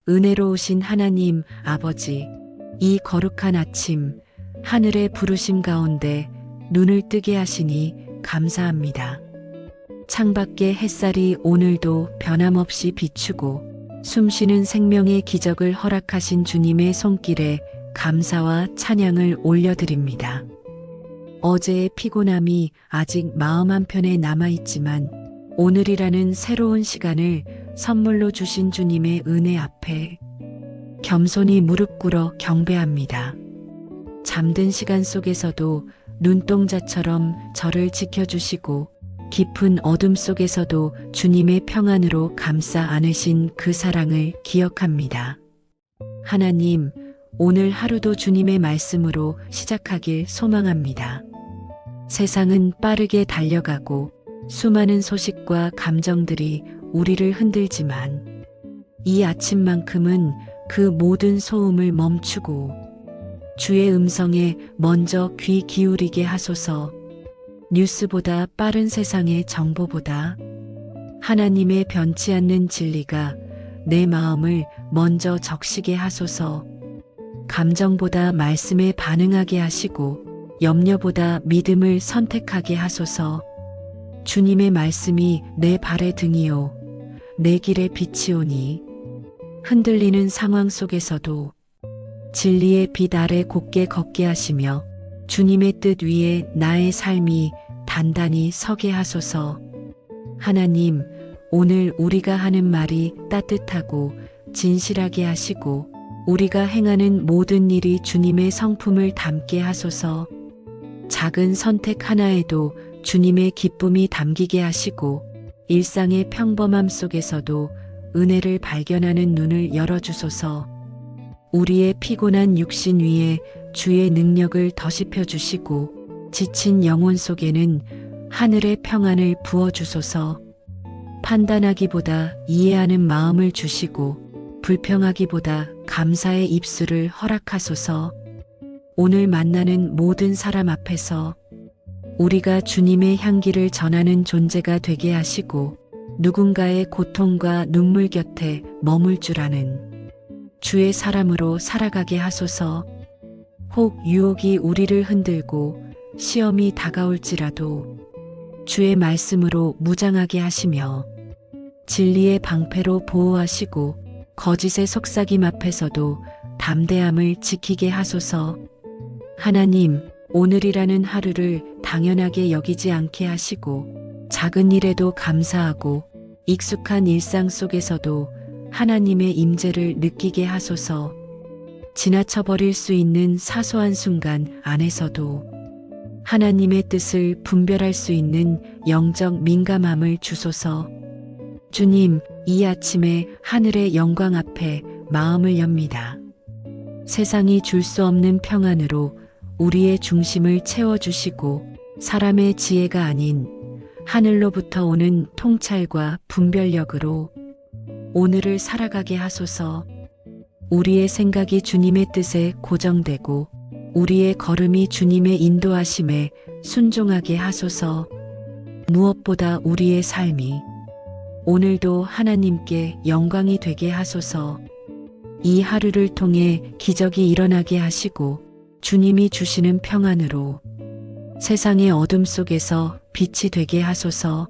은혜로우신 하나님 아버지, 이 거룩한 아침 하늘의 부르심 가운데 눈을 뜨게 하시니 감사합니다. 창밖의 햇살이 오늘도 변함없이 비추고 숨쉬는 생명의 기적을 허락하신 주님의 손길에 감사와 찬양을 올려드립니다. 어제의 피곤함이 아직 마음 한편에 남아있지만 오늘이라는 새로운 시간을 선물로 주신 주님의 은혜 앞에 겸손히 무릎 꿇어 경배합니다. 잠든 시간 속에서도 눈동자처럼 저를 지켜주시고 깊은 어둠 속에서도 주님의 평안으로 감싸 안으신 그 사랑을 기억합니다. 하나님, 오늘 하루도 주님의 말씀으로 시작하길 소망합니다. 세상은 빠르게 달려가고 수많은 소식과 감정들이 우리를 흔들지만 이 아침만큼은 그 모든 소음을 멈추고 주의 음성에 먼저 귀 기울이게 하소서. 뉴스보다 빠른 세상의 정보보다 하나님의 변치 않는 진리가 내 마음을 먼저 적시게 하소서. 감정보다 말씀에 반응하게 하시고 염려보다 믿음을 선택하게 하소서. 주님의 말씀이 내 발의 등이요 내 길의 빛이오니 흔들리는 상황 속에서도 진리의 빛 아래 곧게 걷게 하시며 주님의 뜻 위에 나의 삶이 단단히 서게 하소서. 하나님, 오늘 우리가 하는 말이 따뜻하고 진실하게 하시고 우리가 행하는 모든 일이 주님의 성품을 담게 하소서. 작은 선택 하나에도 주님의 기쁨이 담기게 하시고 일상의 평범함 속에서도 은혜를 발견하는 눈을 열어주소서. 우리의 피곤한 육신 위에 주의 능력을 더시펴 주시고 지친 영혼 속에는 하늘의 평안을 부어주소서. 판단하기보다 이해하는 마음을 주시고 불평하기보다 감사의 입술을 허락하소서. 오늘 만나는 모든 사람 앞에서 우리가 주님의 향기를 전하는 존재가 되게 하시고 누군가의 고통과 눈물 곁에 머물 줄 아는 주의 사람으로 살아가게 하소서. 혹 유혹이 우리를 흔들고 시험이 다가올지라도 주의 말씀으로 무장하게 하시며 진리의 방패로 보호하시고 거짓의 속삭임 앞에서도 담대함을 지키게 하소서. 하나님, 오늘이라는 하루를 당연하게 여기지 않게 하시고 작은 일에도 감사하고 익숙한 일상 속에서도 하나님의 임재를 느끼게 하소서. 지나쳐버릴 수 있는 사소한 순간 안에서도 하나님의 뜻을 분별할 수 있는 영적 민감함을 주소서. 주님, 이 아침에 하늘의 영광 앞에 마음을 엽니다. 세상이 줄 수 없는 평안으로 우리의 중심을 채워주시고 사람의 지혜가 아닌 하늘로부터 오는 통찰과 분별력으로 오늘을 살아가게 하소서. 우리의 생각이 주님의 뜻에 고정되고 우리의 걸음이 주님의 인도하심에 순종하게 하소서. 무엇보다 우리의 삶이 오늘도 하나님께 영광이 되게 하소서. 이 하루를 통해 기적이 일어나게 하시고 주님이 주시는 평안으로 세상의 어둠 속에서 빛이 되게 하소서.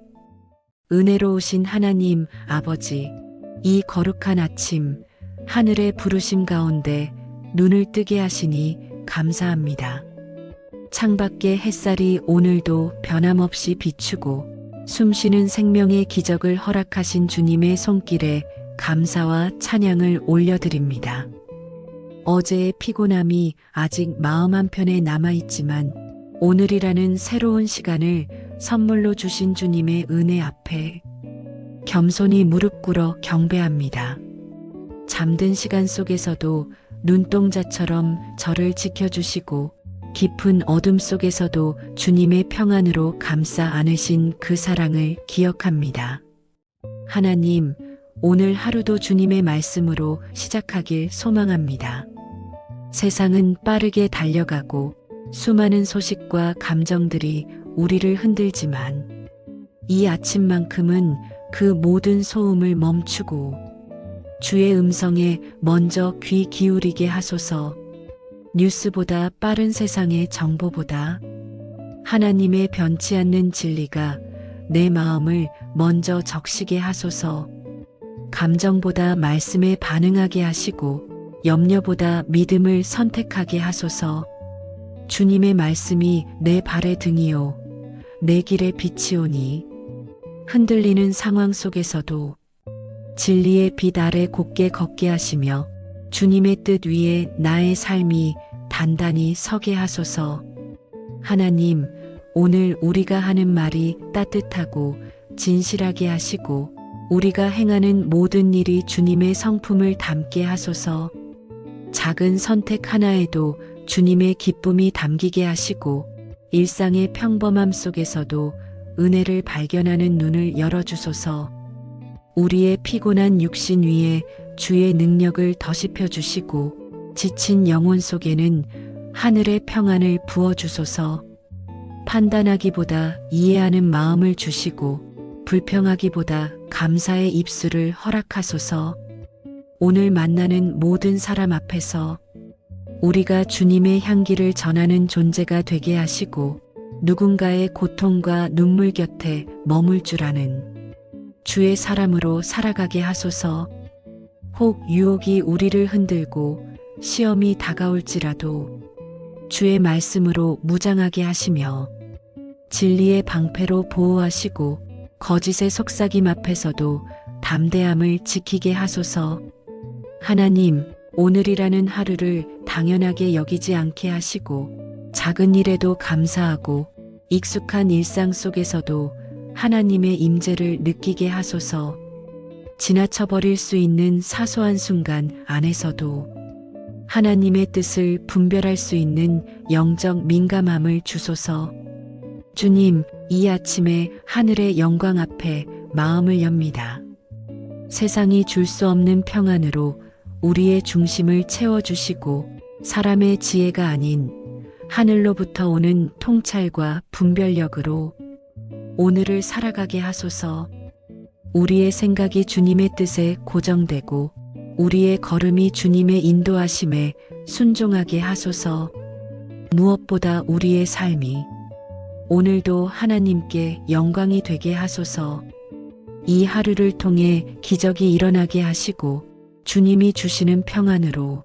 은혜로우신 하나님 아버지, 이 거룩한 아침 하늘의 부르심 가운데 눈을 뜨게 하시니 감사합니다. 창밖의 햇살이 오늘도 변함없이 비추고 숨쉬는 생명의 기적을 허락하신 주님의 손길에 감사와 찬양을 올려드립니다. 어제의 피곤함이 아직 마음 한편에 남아있지만 오늘이라는 새로운 시간을 선물로 주신 주님의 은혜 앞에 겸손히 무릎 꿇어 경배합니다. 잠든 시간 속에서도 눈동자처럼 저를 지켜주시고 깊은 어둠 속에서도 주님의 평안으로 감싸 안으신 그 사랑을 기억합니다. 하나님, 오늘 하루도 주님의 말씀으로 시작하길 소망합니다. 세상은 빠르게 달려가고 수많은 소식과 감정들이 우리를 흔들지만 이 아침만큼은 그 모든 소음을 멈추고 주의 음성에 먼저 귀 기울이게 하소서. 뉴스보다 빠른 세상의 정보보다 하나님의 변치 않는 진리가 내 마음을 먼저 적시게 하소서. 감정보다 말씀에 반응하게 하시고 염려보다 믿음을 선택하게 하소서. 주님의 말씀이 내 발의 등이요 내 길의 빛이오니 흔들리는 상황 속에서도 진리의 빛 아래 곧게 걷게 하시며 주님의 뜻 위에 나의 삶이 단단히 서게 하소서. 하나님, 오늘 우리가 하는 말이 따뜻하고 진실하게 하시고 우리가 행하는 모든 일이 주님의 성품을 담게 하소서. 작은 선택 하나에도 주님의 기쁨이 담기게 하시고 일상의 평범함 속에서도 은혜를 발견하는 눈을 열어주소서. 우리의 피곤한 육신 위에 주의 능력을 더시펴 주시고 지친 영혼 속에는 하늘의 평안을 부어주소서. 판단하기보다 이해하는 마음을 주시고 불평하기보다 감사의 입술을 허락하소서. 오늘 만나는 모든 사람 앞에서 우리가 주님의 향기를 전하는 존재가 되게 하시고 누군가의 고통과 눈물 곁에 머물 줄 아는 주의 사람으로 살아가게 하소서. 혹 유혹이 우리를 흔들고 시험이 다가올지라도 주의 말씀으로 무장하게 하시며 진리의 방패로 보호하시고 거짓의 속삭임 앞에서도 담대함을 지키게 하소서. 하나님, 오늘이라는 하루를 당연하게 여기지 않게 하시고 작은 일에도 감사하고 익숙한 일상 속에서도 하나님의 임재를 느끼게 하소서. 지나쳐버릴 수 있는 사소한 순간 안에서도 하나님의 뜻을 분별할 수 있는 영적 민감함을 주소서. 주님, 이 아침에 하늘의 영광 앞에 마음을 엽니다. 세상이 줄 수 없는 평안으로 우리의 중심을 채워주시고 사람의 지혜가 아닌 하늘로부터 오는 통찰과 분별력으로 오늘을 살아가게 하소서. 우리의 생각이 주님의 뜻에 고정되고 우리의 걸음이 주님의 인도하심에 순종하게 하소서. 무엇보다 우리의 삶이 오늘도 하나님께 영광이 되게 하소서. 이 하루를 통해 기적이 일어나게 하시고 주님이 주시는 평안으로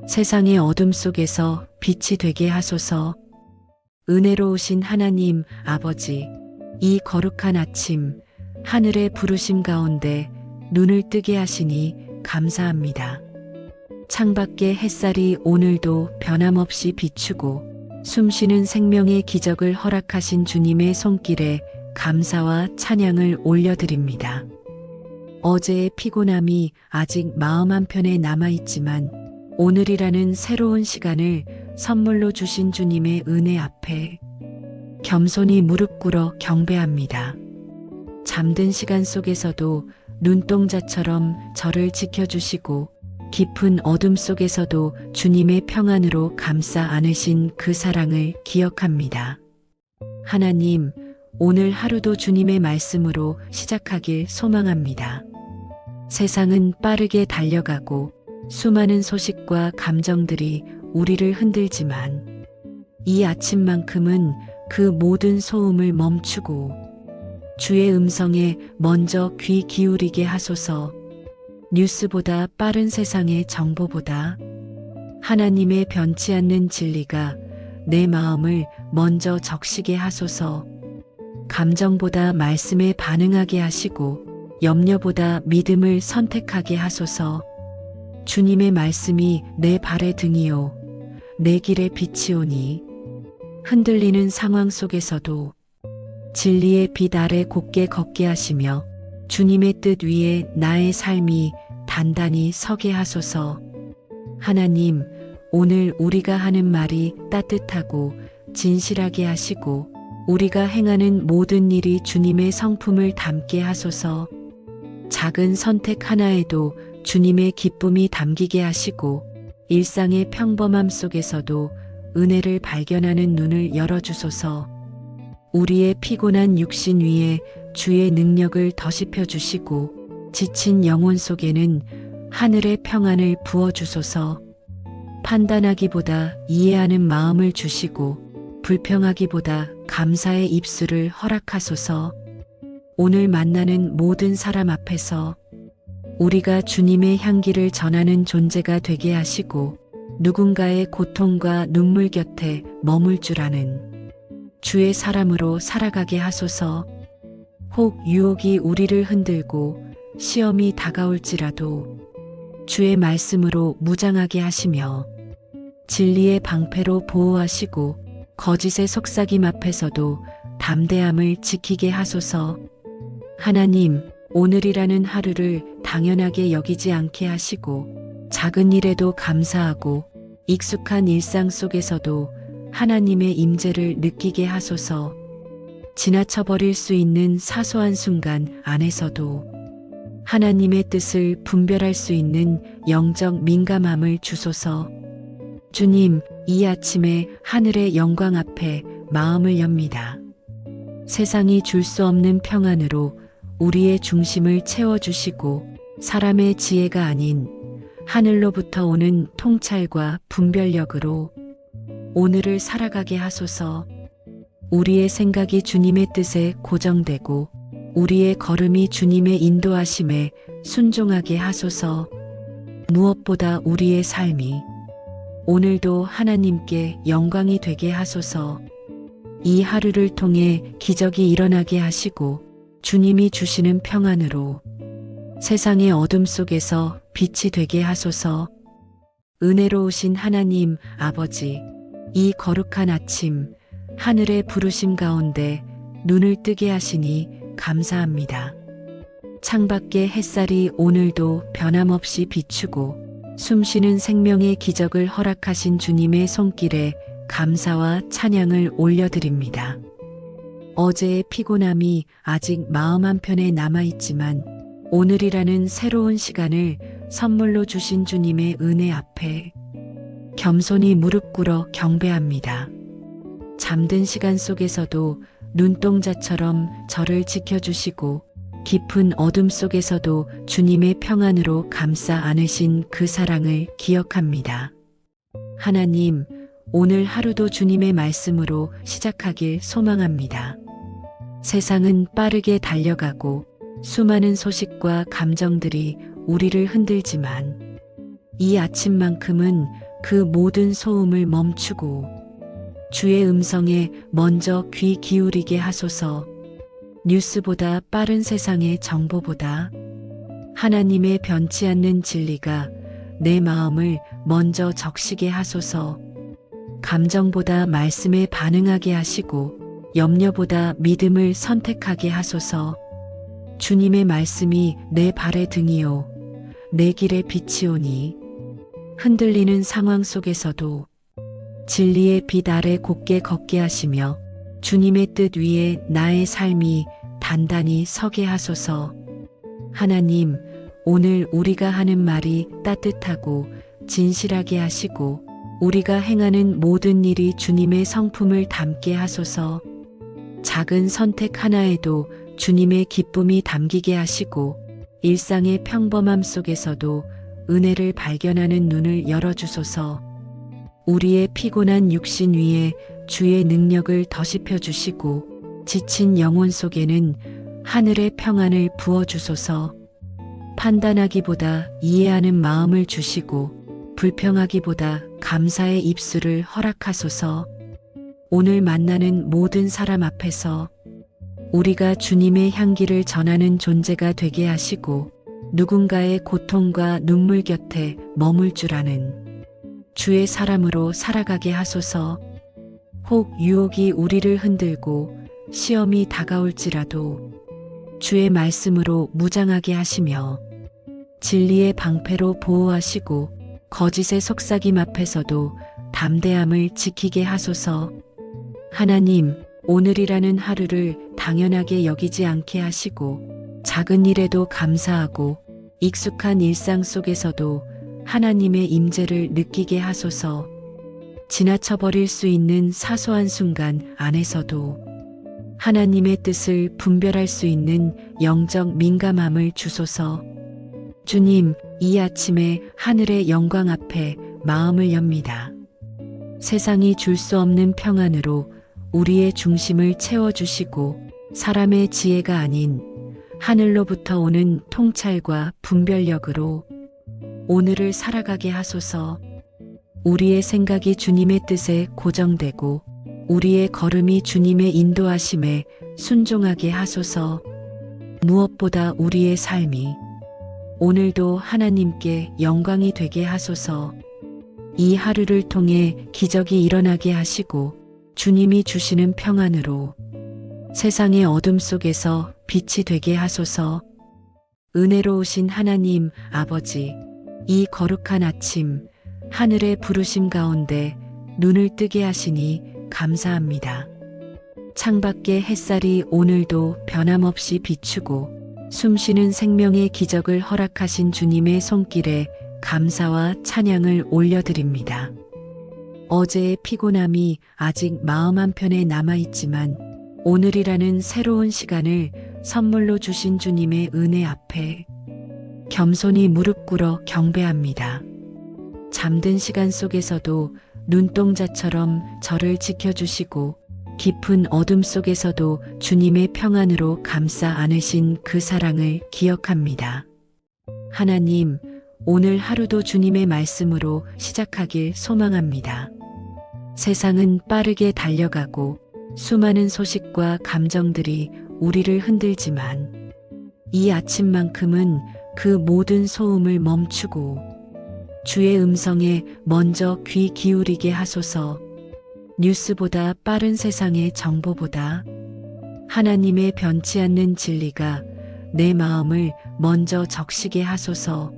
세상의 어둠 속에서 빛이 되게 하소서. 은혜로우신 하나님 아버지, 이 거룩한 아침 하늘의 부르심 가운데 눈을 뜨게 하시니 감사합니다. 창밖의 햇살이 오늘도 변함없이 비추고 숨쉬는 생명의 기적을 허락하신 주님의 손길에 감사와 찬양을 올려드립니다. 어제의 피곤함이 아직 마음 한편에 남아있지만 오늘이라는 새로운 시간을 선물로 주신 주님의 은혜 앞에 겸손히 무릎 꿇어 경배합니다. 잠든 시간 속에서도 눈동자처럼 저를 지켜주시고 깊은 어둠 속에서도 주님의 평안으로 감싸 안으신 그 사랑을 기억합니다. 하나님, 오늘 하루도 주님의 말씀으로 시작하길 소망합니다. 세상은 빠르게 달려가고 수많은 소식과 감정들이 우리를 흔들지만 이 아침만큼은 그 모든 소음을 멈추고 주의 음성에 먼저 귀 기울이게 하소서. 뉴스보다 빠른 세상의 정보보다 하나님의 변치 않는 진리가 내 마음을 먼저 적시게 하소서. 감정보다 말씀에 반응하게 하시고 염려보다 믿음을 선택하게 하소서. 주님의 말씀이 내 발의 등이요 내 길의 빛이오니 흔들리는 상황 속에서도 진리의 빛 아래 곧게 걷게 하시며 주님의 뜻 위에 나의 삶이 단단히 서게 하소서. 하나님, 오늘 우리가 하는 말이 따뜻하고 진실하게 하시고 우리가 행하는 모든 일이 주님의 성품을 담게 하소서. 작은 선택 하나에도 주님의 기쁨이 담기게 하시고 일상의 평범함 속에서도 은혜를 발견하는 눈을 열어주소서. 우리의 피곤한 육신 위에 주의 능력을 더시펴 주시고 지친 영혼 속에는 하늘의 평안을 부어주소서. 판단하기보다 이해하는 마음을 주시고 불평하기보다 감사의 입술을 허락하소서. 오늘 만나는 모든 사람 앞에서 우리가 주님의 향기를 전하는 존재가 되게 하시고 누군가의 고통과 눈물 곁에 머물 줄 아는 주의 사람으로 살아가게 하소서. 혹 유혹이 우리를 흔들고 시험이 다가올지라도 주의 말씀으로 무장하게 하시며 진리의 방패로 보호하시고 거짓의 속삭임 앞에서도 담대함을 지키게 하소서. 하나님, 오늘이라는 하루를 당연하게 여기지 않게 하시고 작은 일에도 감사하고 익숙한 일상 속에서도 하나님의 임재를 느끼게 하소서. 지나쳐버릴 수 있는 사소한 순간 안에서도 하나님의 뜻을 분별할 수 있는 영적 민감함을 주소서. 주님, 이 아침에 하늘의 영광 앞에 마음을 엽니다. 세상이 줄 수 없는 평안으로 우리의 중심을 채워주시고 사람의 지혜가 아닌 하늘로부터 오는 통찰과 분별력으로 오늘을 살아가게 하소서. 우리의 생각이 주님의 뜻에 고정되고 우리의 걸음이 주님의 인도하심에 순종하게 하소서. 무엇보다 우리의 삶이 오늘도 하나님께 영광이 되게 하소서. 이 하루를 통해 기적이 일어나게 하시고 주님이 주시는 평안으로 세상의 어둠 속에서 빛이 되게 하소서. 은혜로우신 하나님 아버지, 이 거룩한 아침 하늘의 부르심 가운데 눈을 뜨게 하시니 감사합니다. 창밖의 햇살이 오늘도 변함없이 비추고 숨쉬는 생명의 기적을 허락하신 주님의 손길에 감사와 찬양을 올려드립니다. 어제의 피곤함이 아직 마음 한편에 남아있지만 오늘이라는 새로운 시간을 선물로 주신 주님의 은혜 앞에 겸손히 무릎 꿇어 경배합니다. 잠든 시간 속에서도 눈동자처럼 저를 지켜주시고 깊은 어둠 속에서도 주님의 평안으로 감싸 안으신 그 사랑을 기억합니다. 하나님, 오늘 하루도 주님의 말씀으로 시작하길 소망합니다. 세상은 빠르게 달려가고 수많은 소식과 감정들이 우리를 흔들지만 이 아침만큼은 그 모든 소음을 멈추고 주의 음성에 먼저 귀 기울이게 하소서. 뉴스보다 빠른 세상의 정보보다 하나님의 변치 않는 진리가 내 마음을 먼저 적시게 하소서. 감정보다 말씀에 반응하게 하시고 염려보다 믿음을 선택하게 하소서. 주님의 말씀이 내 발의 등이요 내 길의 빛이오니 흔들리는 상황 속에서도 진리의 빛 아래 곧게 걷게 하시며 주님의 뜻 위에 나의 삶이 단단히 서게 하소서. 하나님, 오늘 우리가 하는 말이 따뜻하고 진실하게 하시고 우리가 행하는 모든 일이 주님의 성품을 담게 하소서. 작은 선택 하나에도 주님의 기쁨이 담기게 하시고 일상의 평범함 속에서도 은혜를 발견하는 눈을 열어주소서. 우리의 피곤한 육신 위에 주의 능력을 더시펴 주시고 지친 영혼 속에는 하늘의 평안을 부어주소서. 판단하기보다 이해하는 마음을 주시고 불평하기보다 감사의 입술을 허락하소서. 오늘 만나는 모든 사람 앞에서 우리가 주님의 향기를 전하는 존재가 되게 하시고 누군가의 고통과 눈물 곁에 머물 줄 아는 주의 사람으로 살아가게 하소서. 혹 유혹이 우리를 흔들고 시험이 다가올지라도 주의 말씀으로 무장하게 하시며 진리의 방패로 보호하시고 거짓의 속삭임 앞에서도 담대함을 지키게 하소서. 하나님, 오늘이라는 하루를 당연하게 여기지 않게 하시고 작은 일에도 감사하고 익숙한 일상 속에서도 하나님의 임재를 느끼게 하소서. 지나쳐버릴 수 있는 사소한 순간 안에서도 하나님의 뜻을 분별할 수 있는 영적 민감함을 주소서. 주님, 이 아침에 하늘의 영광 앞에 마음을 엽니다. 세상이 줄 수 없는 평안으로 우리의 중심을 채워주시고 사람의 지혜가 아닌 하늘로부터 오는 통찰과 분별력으로 오늘을 살아가게 하소서. 우리의 생각이 주님의 뜻에 고정되고 우리의 걸음이 주님의 인도하심에 순종하게 하소서. 무엇보다 우리의 삶이 오늘도 하나님께 영광이 되게 하소서. 이 하루를 통해 기적이 일어나게 하시고 주님이 주시는 평안으로 세상의 어둠 속에서 빛이 되게 하소서. 은혜로우신 하나님 아버지, 이 거룩한 아침 하늘의 부르심 가운데 눈을 뜨게 하시니 감사합니다. 창밖의 햇살이 오늘도 변함없이 비추고 숨쉬는 생명의 기적을 허락하신 주님의 손길에 감사와 찬양을 올려드립니다. 어제의 피곤함이 아직 마음 한편에 남아있지만 오늘이라는 새로운 시간을 선물로 주신 주님의 은혜 앞에 겸손히 무릎 꿇어 경배합니다. 잠든 시간 속에서도 눈동자처럼 저를 지켜주시고 깊은 어둠 속에서도 주님의 평안으로 감싸 안으신 그 사랑을 기억합니다. 하나님, 오늘 하루도 주님의 말씀으로 시작하길 소망합니다. 세상은 빠르게 달려가고 수많은 소식과 감정들이 우리를 흔들지만 이 아침만큼은 그 모든 소음을 멈추고 주의 음성에 먼저 귀 기울이게 하소서. 뉴스보다 빠른 세상의 정보보다 하나님의 변치 않는 진리가 내 마음을 먼저 적시게 하소서.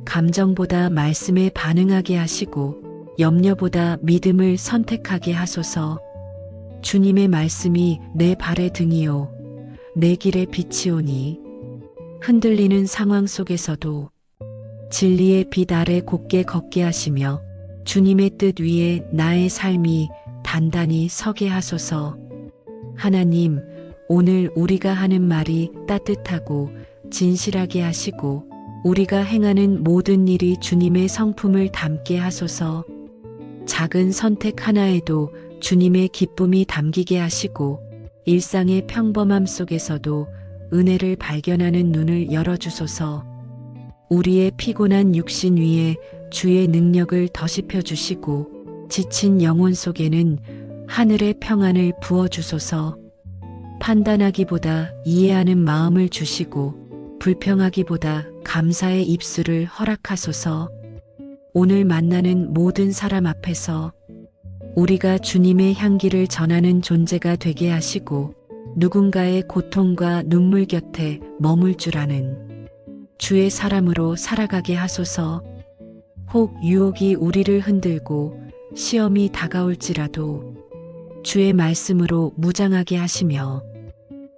감정보다 말씀에 반응하게 하시고 염려보다 믿음을 선택하게 하소서. 주님의 말씀이 내 발의 등이요 내 길의 빛이오니 흔들리는 상황 속에서도 진리의 빛 아래 곧게 걷게 하시며 주님의 뜻 위에 나의 삶이 단단히 서게 하소서. 하나님, 오늘 우리가 하는 말이 따뜻하고 진실하게 하시고 우리가 행하는 모든 일이 주님의 성품을 담게 하소서. 작은 선택 하나에도 주님의 기쁨이 담기게 하시고 일상의 평범함 속에서도 은혜를 발견하는 눈을 열어주소서. 우리의 피곤한 육신 위에 주의 능력을 더시펴 주시고 지친 영혼 속에는 하늘의 평안을 부어주소서. 판단하기보다 이해하는 마음을 주시고 불평하기보다 감사의 입술을 허락하소서. 오늘 만나는 모든 사람 앞에서 우리가 주님의 향기를 전하는 존재가 되게 하시고 누군가의 고통과 눈물 곁에 머물 줄 아는 주의 사람으로 살아가게 하소서. 혹 유혹이 우리를 흔들고 시험이 다가올지라도 주의 말씀으로 무장하게 하시며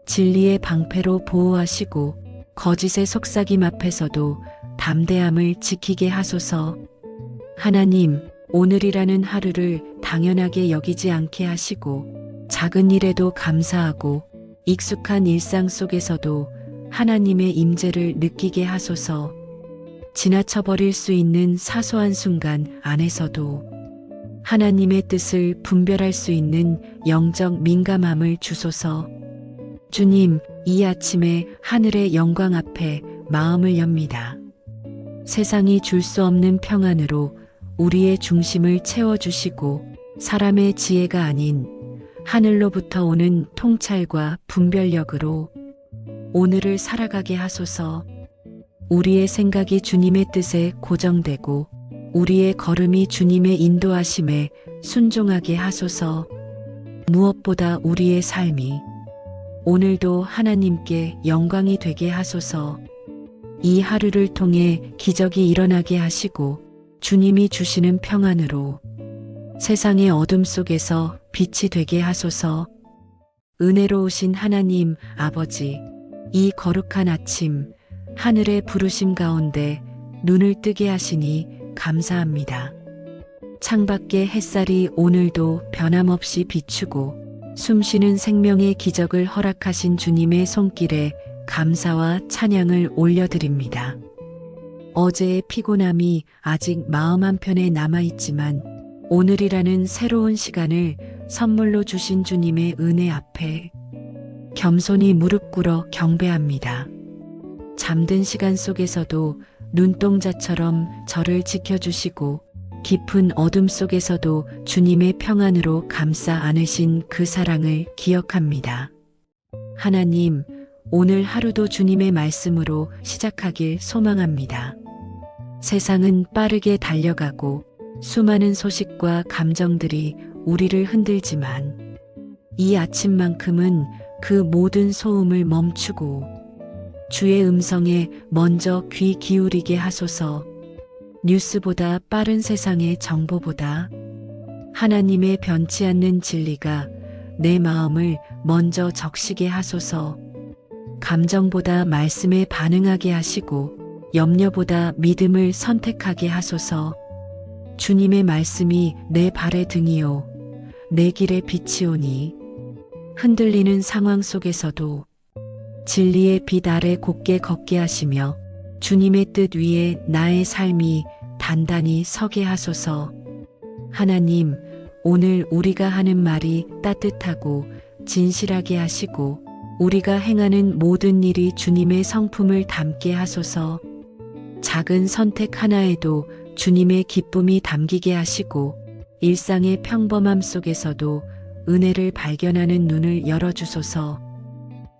진리의 방패로 보호하시고 거짓의 속삭임 앞에서도 담대함을 지키게 하소서. 하나님, 오늘이라는 하루를 당연하게 여기지 않게 하시고 작은 일에도 감사하고 익숙한 일상 속에서도 하나님의 임재를 느끼게 하소서. 지나쳐버릴 수 있는 사소한 순간 안에서도 하나님의 뜻을 분별할 수 있는 영적 민감함을 주소서. 주님, 이 아침에 하늘의 영광 앞에 마음을 엽니다. 세상이 줄 수 없는 평안으로 우리의 중심을 채워주시고 사람의 지혜가 아닌 하늘로부터 오는 통찰과 분별력으로 오늘을 살아가게 하소서. 우리의 생각이 주님의 뜻에 고정되고 우리의 걸음이 주님의 인도하심에 순종하게 하소서. 무엇보다 우리의 삶이 오늘도 하나님께 영광이 되게 하소서. 이 하루를 통해 기적이 일어나게 하시고 주님이 주시는 평안으로 세상의 어둠 속에서 빛이 되게 하소서. 은혜로우신 하나님 아버지, 이 거룩한 아침 하늘의 부르심 가운데 눈을 뜨게 하시니 감사합니다. 창밖의 햇살이 오늘도 변함없이 비추고 숨쉬는 생명의 기적을 허락하신 주님의 손길에 감사와 찬양을 올려드립니다. 어제의 피곤함이 아직 마음 한편에 남아있지만 오늘이라는 새로운 시간을 선물로 주신 주님의 은혜 앞에 겸손히 무릎 꿇어 경배합니다. 잠든 시간 속에서도 눈동자처럼 저를 지켜주시고 깊은 어둠 속에서도 주님의 평안으로 감싸 안으신 그 사랑을 기억합니다. 하나님, 오늘 하루도 주님의 말씀으로 시작하길 소망합니다. 세상은 빠르게 달려가고 수많은 소식과 감정들이 우리를 흔들지만 이 아침만큼은 그 모든 소음을 멈추고 주의 음성에 먼저 귀 기울이게 하소서. 뉴스보다 빠른 세상의 정보보다 하나님의 변치 않는 진리가 내 마음을 먼저 적시게 하소서. 감정보다 말씀에 반응하게 하시고 염려보다 믿음을 선택하게 하소서. 주님의 말씀이 내 발의 등이요 내 길의 빛이오니 흔들리는 상황 속에서도 진리의 빛 아래 곧게 걷게 하시며 주님의 뜻 위에 나의 삶이 단단히 서게 하소서. 하나님, 오늘 우리가 하는 말이 따뜻하고 진실하게 하시고 우리가 행하는 모든 일이 주님의 성품을 담게 하소서. 작은 선택 하나에도 주님의 기쁨이 담기게 하시고 일상의 평범함 속에서도 은혜를 발견하는 눈을 열어주소서.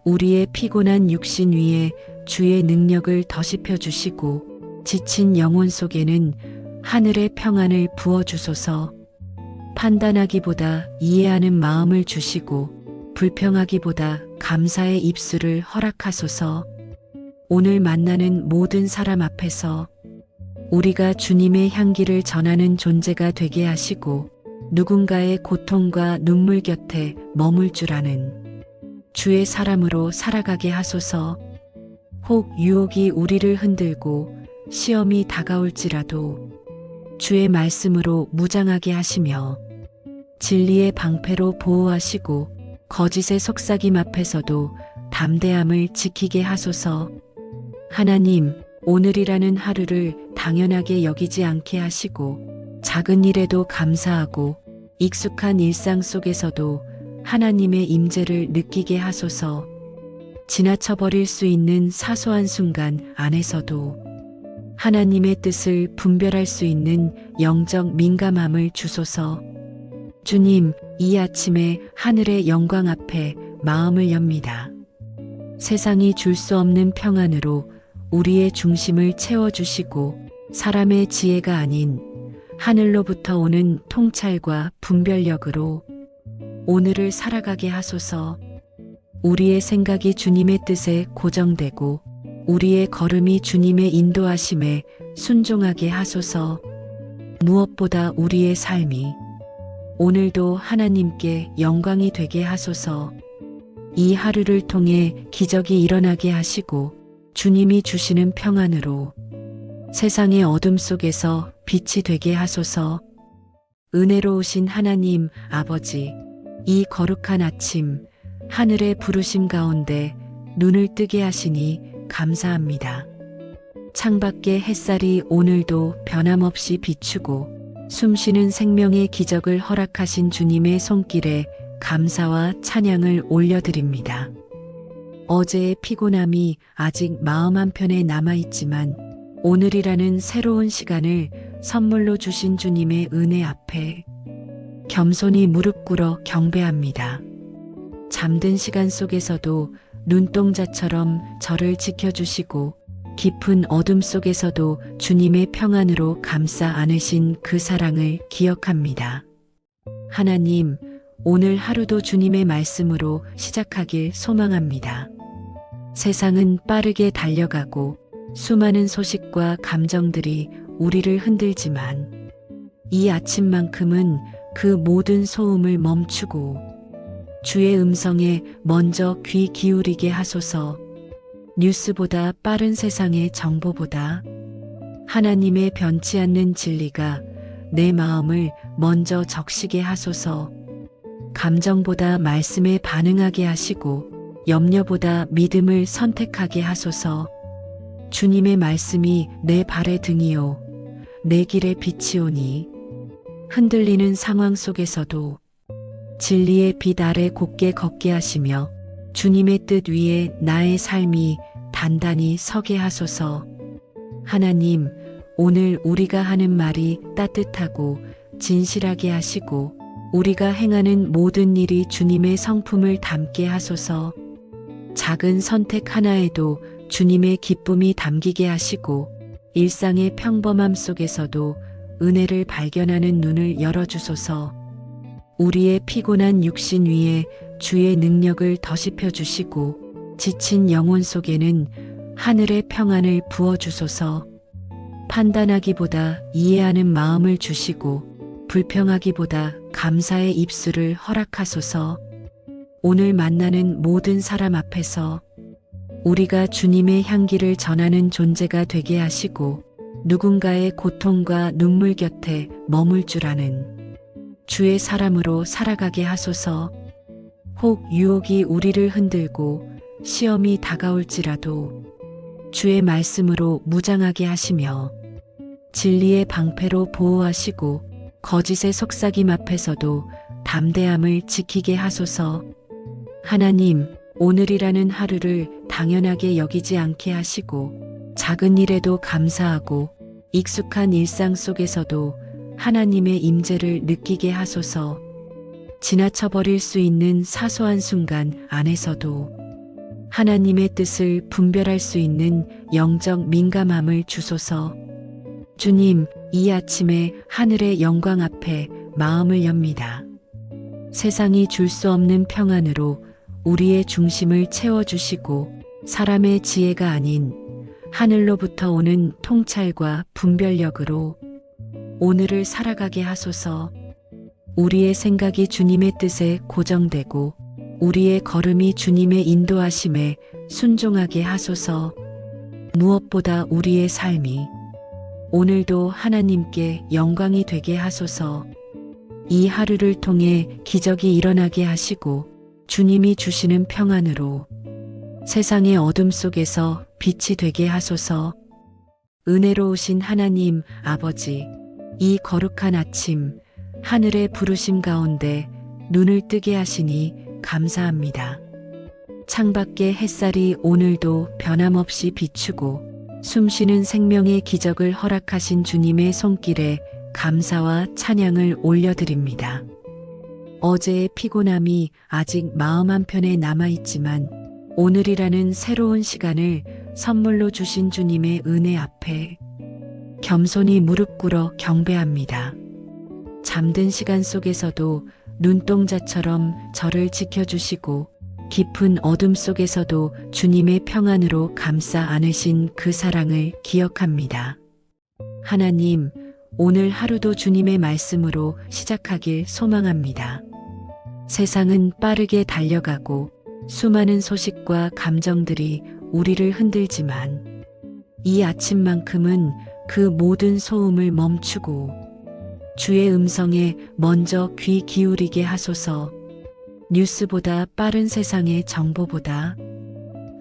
우리의 피곤한 육신 위에 주의 능력을 더시펴 주시고 지친 영혼 속에는 하늘의 평안을 부어주소서. 판단하기보다 이해하는 마음을 주시고 불평하기보다 감사의 입술을 허락하소서. 오늘 만나는 모든 사람 앞에서 우리가 주님의 향기를 전하는 존재가 되게 하시고 누군가의 고통과 눈물 곁에 머물 줄 아는 주의 사람으로 살아가게 하소서. 혹 유혹이 우리를 흔들고 시험이 다가올지라도 주의 말씀으로 무장하게 하시며 진리의 방패로 보호하시고 거짓의 속삭임 앞에서도 담대함을 지키게 하소서. 하나님, 오늘이라는 하루를 당연하게 여기지 않게 하시고 작은 일에도 감사하고 익숙한 일상 속에서도 하나님의 임재를 느끼게 하소서. 지나쳐버릴 수 있는 사소한 순간 안에서도 하나님의 뜻을 분별할 수 있는 영적 민감함을 주소서. 주님, 이 아침에 하늘의 영광 앞에 마음을 엽니다. 세상이 줄 수 없는 평안으로 우리의 중심을 채워주시고 사람의 지혜가 아닌 하늘로부터 오는 통찰과 분별력으로 오늘을 살아가게 하소서. 우리의 생각이 주님의 뜻에 고정되고 우리의 걸음이 주님의 인도하심에 순종하게 하소서. 무엇보다 우리의 삶이 오늘도 하나님께 영광이 되게 하소서. 이 하루를 통해 기적이 일어나게 하시고 주님이 주시는 평안으로 세상의 어둠 속에서 빛이 되게 하소서. 은혜로우신 하나님 아버지, 이 거룩한 아침 하늘의 부르심 가운데 눈을 뜨게 하시니 감사합니다. 창밖의 햇살이 오늘도 변함없이 비추고 숨쉬는 생명의 기적을 허락하신 주님의 손길에 감사와 찬양을 올려드립니다. 어제의 피곤함이 아직 마음 한편에 남아있지만 오늘이라는 새로운 시간을 선물로 주신 주님의 은혜 앞에 겸손히 무릎 꿇어 경배합니다. 잠든 시간 속에서도 눈동자처럼 저를 지켜주시고 깊은 어둠 속에서도 주님의 평안으로 감싸 안으신 그 사랑을 기억합니다. 하나님, 오늘 하루도 주님의 말씀으로 시작하길 소망합니다. 세상은 빠르게 달려가고 수많은 소식과 감정들이 우리를 흔들지만 이 아침만큼은 그 모든 소음을 멈추고 주의 음성에 먼저 귀 기울이게 하소서. 뉴스보다 빠른 세상의 정보보다 하나님의 변치 않는 진리가 내 마음을 먼저 적시게 하소서. 감정보다 말씀에 반응하게 하시고 염려보다 믿음을 선택하게 하소서. 주님의 말씀이 내 발의 등이요 내 길의 빛이오니 흔들리는 상황 속에서도 진리의 빛 아래 곧게 걷게 하시며 주님의 뜻 위에 나의 삶이 단단히 서게 하소서. 하나님, 오늘 우리가 하는 말이 따뜻하고 진실하게 하시고 우리가 행하는 모든 일이 주님의 성품을 담게 하소서. 작은 선택 하나에도 주님의 기쁨이 담기게 하시고 일상의 평범함 속에서도 은혜를 발견하는 눈을 열어주소서. 우리의 피곤한 육신 위에 주의 능력을 더시펴 주시고 지친 영혼 속에는 하늘의 평안을 부어주소서. 판단하기보다 이해하는 마음을 주시고 불평하기보다 감사의 입술을 허락하소서. 오늘 만나는 모든 사람 앞에서 우리가 주님의 향기를 전하는 존재가 되게 하시고 누군가의 고통과 눈물 곁에 머물 줄 아는 주의 사람으로 살아가게 하소서. 혹 유혹이 우리를 흔들고 시험이 다가올지라도 주의 말씀으로 무장하게 하시며 진리의 방패로 보호하시고 거짓의 속삭임 앞에서도 담대함을 지키게 하소서. 하나님, 오늘이라는 하루를 당연하게 여기지 않게 하시고 작은 일에도 감사하고 익숙한 일상 속에서도 하나님의 임재를 느끼게 하소서. 지나쳐버릴 수 있는 사소한 순간 안에서도 하나님의 뜻을 분별할 수 있는 영적 민감함을 주소서. 주님, 이 아침에 하늘의 영광 앞에 마음을 엽니다. 세상이 줄 수 없는 평안으로 우리의 중심을 채워주시고 사람의 지혜가 아닌 하늘로부터 오는 통찰과 분별력으로 오늘을 살아가게 하소서. 우리의 생각이 주님의 뜻에 고정되고 우리의 걸음이 주님의 인도하심에 순종하게 하소서. 무엇보다 우리의 삶이 오늘도 하나님께 영광이 되게 하소서. 이 하루를 통해 기적이 일어나게 하시고 주님이 주시는 평안으로 세상의 어둠 속에서 빛이 되게 하소서. 은혜로우신 하나님 아버지, 이 거룩한 아침 하늘의 부르심 가운데 눈을 뜨게 하시니 감사합니다. 창밖의 햇살이 오늘도 변함없이 비추고 숨쉬는 생명의 기적을 허락하신 주님의 손길에 감사와 찬양을 올려드립니다. 어제의 피곤함이 아직 마음 한편에 남아있지만 오늘이라는 새로운 시간을 선물로 주신 주님의 은혜 앞에 겸손히 무릎 꿇어 경배합니다. 잠든 시간 속에서도 눈동자처럼 저를 지켜주시고 깊은 어둠 속에서도 주님의 평안으로 감싸 안으신 그 사랑을 기억합니다. 하나님, 오늘 하루도 주님의 말씀으로 시작하길 소망합니다. 세상은 빠르게 달려가고 수많은 소식과 감정들이 우리를 흔들지만 이 아침만큼은 그 모든 소음을 멈추고 주의 음성에 먼저 귀 기울이게 하소서. 뉴스보다 빠른 세상의 정보보다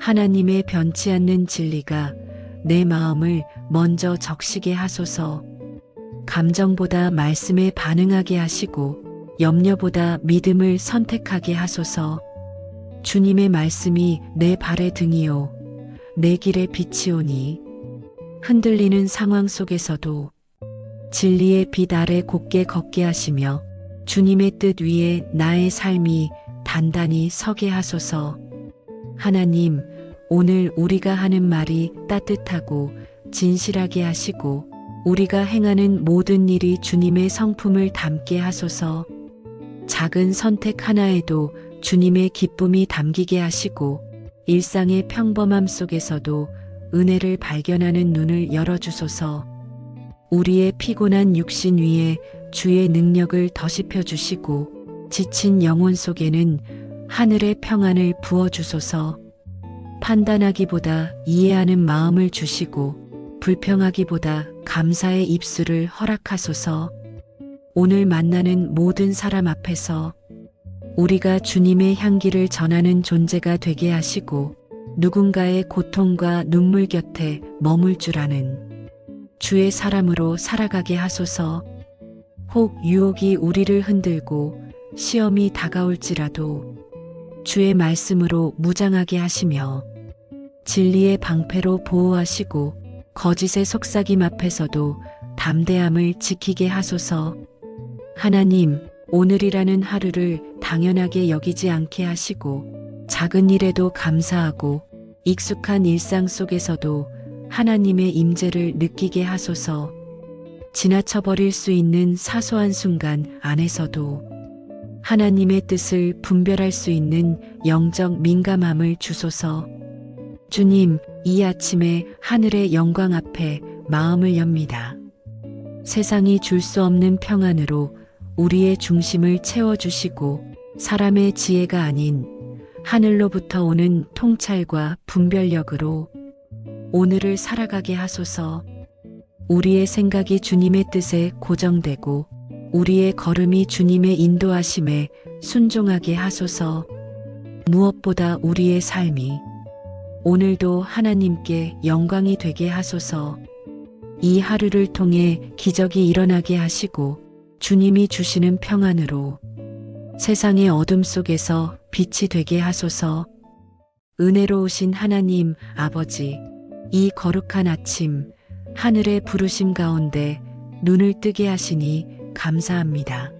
하나님의 변치 않는 진리가 내 마음을 먼저 적시게 하소서. 감정보다 말씀에 반응하게 하시고 염려보다 믿음을 선택하게 하소서. 주님의 말씀이 내 발의 등이요 내 길의 빛이오니 흔들리는 상황 속에서도 진리의 빛 아래 곧게 걷게 하시며 주님의 뜻 위에 나의 삶이 단단히 서게 하소서. 하나님, 오늘 우리가 하는 말이 따뜻하고 진실하게 하시고 우리가 행하는 모든 일이 주님의 성품을 담게 하소서. 작은 선택 하나에도 주님의 기쁨이 담기게 하시고 일상의 평범함 속에서도 은혜를 발견하는 눈을 열어주소서. 우리의 피곤한 육신 위에 주의 능력을 더시펴 주시고 지친 영혼 속에는 하늘의 평안을 부어주소서. 판단하기보다 이해하는 마음을 주시고 불평하기보다 감사의 입술을 허락하소서. 오늘 만나는 모든 사람 앞에서 우리가 주님의 향기를 전하는 존재가 되게 하시고 누군가의 고통과 눈물 곁에 머물 줄 아는 주의 사람으로 살아가게 하소서. 혹 유혹이 우리를 흔들고 시험이 다가올지라도 주의 말씀으로 무장하게 하시며 진리의 방패로 보호하시고 거짓의 속삭임 앞에서도 담대함을 지키게 하소서. 하나님, 오늘이라는 하루를 당연하게 여기지 않게 하시고 작은 일에도 감사하고 익숙한 일상 속에서도 하나님의 임재를 느끼게 하소서. 지나쳐버릴 수 있는 사소한 순간 안에서도 하나님의 뜻을 분별할 수 있는 영적 민감함을 주소서. 주님, 이 아침에 하늘의 영광 앞에 마음을 엽니다. 세상이 줄 수 없는 평안으로 우리의 중심을 채워주시고 사람의 지혜가 아닌 하늘로부터 오는 통찰과 분별력으로 오늘을 살아가게 하소서. 우리의 생각이 주님의 뜻에 고정되고 우리의 걸음이 주님의 인도하심에 순종하게 하소서. 무엇보다 우리의 삶이 오늘도 하나님께 영광이 되게 하소서. 이 하루를 통해 기적이 일어나게 하시고 주님이 주시는 평안으로 세상의 어둠 속에서 빛이 되게 하소서. 은혜로우신 하나님 아버지, 이 거룩한 아침 하늘의 부르심 가운데 눈을 뜨게 하시니 감사합니다.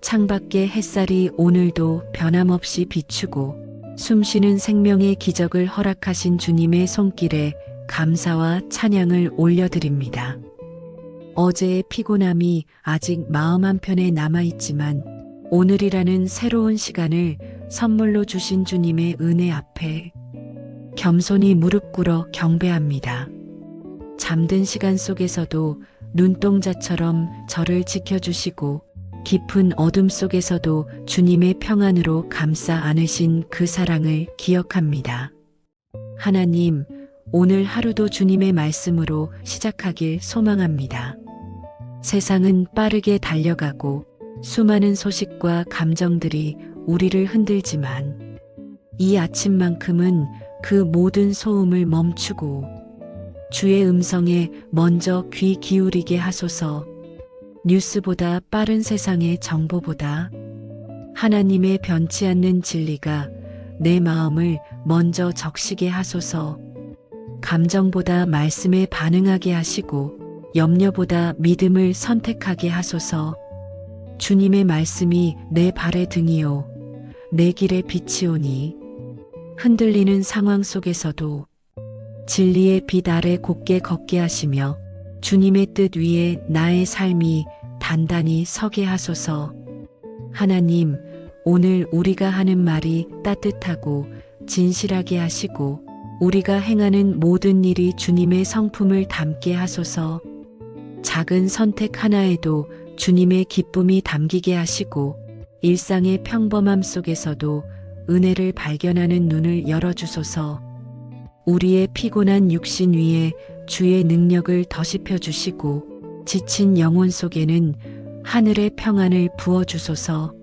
창밖의 햇살이 오늘도 변함없이 비추고 숨쉬는 생명의 기적을 허락하신 주님의 손길에 감사와 찬양을 올려드립니다. 어제의 피곤함이 아직 마음 한편에 남아있지만 오늘이라는 새로운 시간을 선물로 주신 주님의 은혜 앞에 겸손히 무릎 꿇어 경배합니다. 잠든 시간 속에서도 눈동자처럼 저를 지켜주시고 깊은 어둠 속에서도 주님의 평안으로 감싸 안으신 그 사랑을 기억합니다. 하나님, 오늘 하루도 주님의 말씀으로 시작하길 소망합니다. 세상은 빠르게 달려가고 수많은 소식과 감정들이 우리를 흔들지만 이 아침만큼은 그 모든 소음을 멈추고 주의 음성에 먼저 귀 기울이게 하소서. 뉴스보다 빠른 세상의 정보보다 하나님의 변치 않는 진리가 내 마음을 먼저 적시게 하소서. 감정보다 말씀에 반응하게 하시고 염려보다 믿음을 선택하게 하소서. 주님의 말씀이 내 발의 등이요 내 길의 빛이오니 흔들리는 상황 속에서도 진리의 빛 아래 곧게 걷게 하시며 주님의 뜻 위에 나의 삶이 단단히 서게 하소서. 하나님, 오늘 우리가 하는 말이 따뜻하고 진실하게 하시고 우리가 행하는 모든 일이 주님의 성품을 담게 하소서. 작은 선택 하나에도 주님의 기쁨이 담기게 하시고 일상의 평범함 속에서도 은혜를 발견하는 눈을 열어주소서. 우리의 피곤한 육신 위에 주의 능력을 더시펴 주시고 지친 영혼 속에는 하늘의 평안을 부어주소서.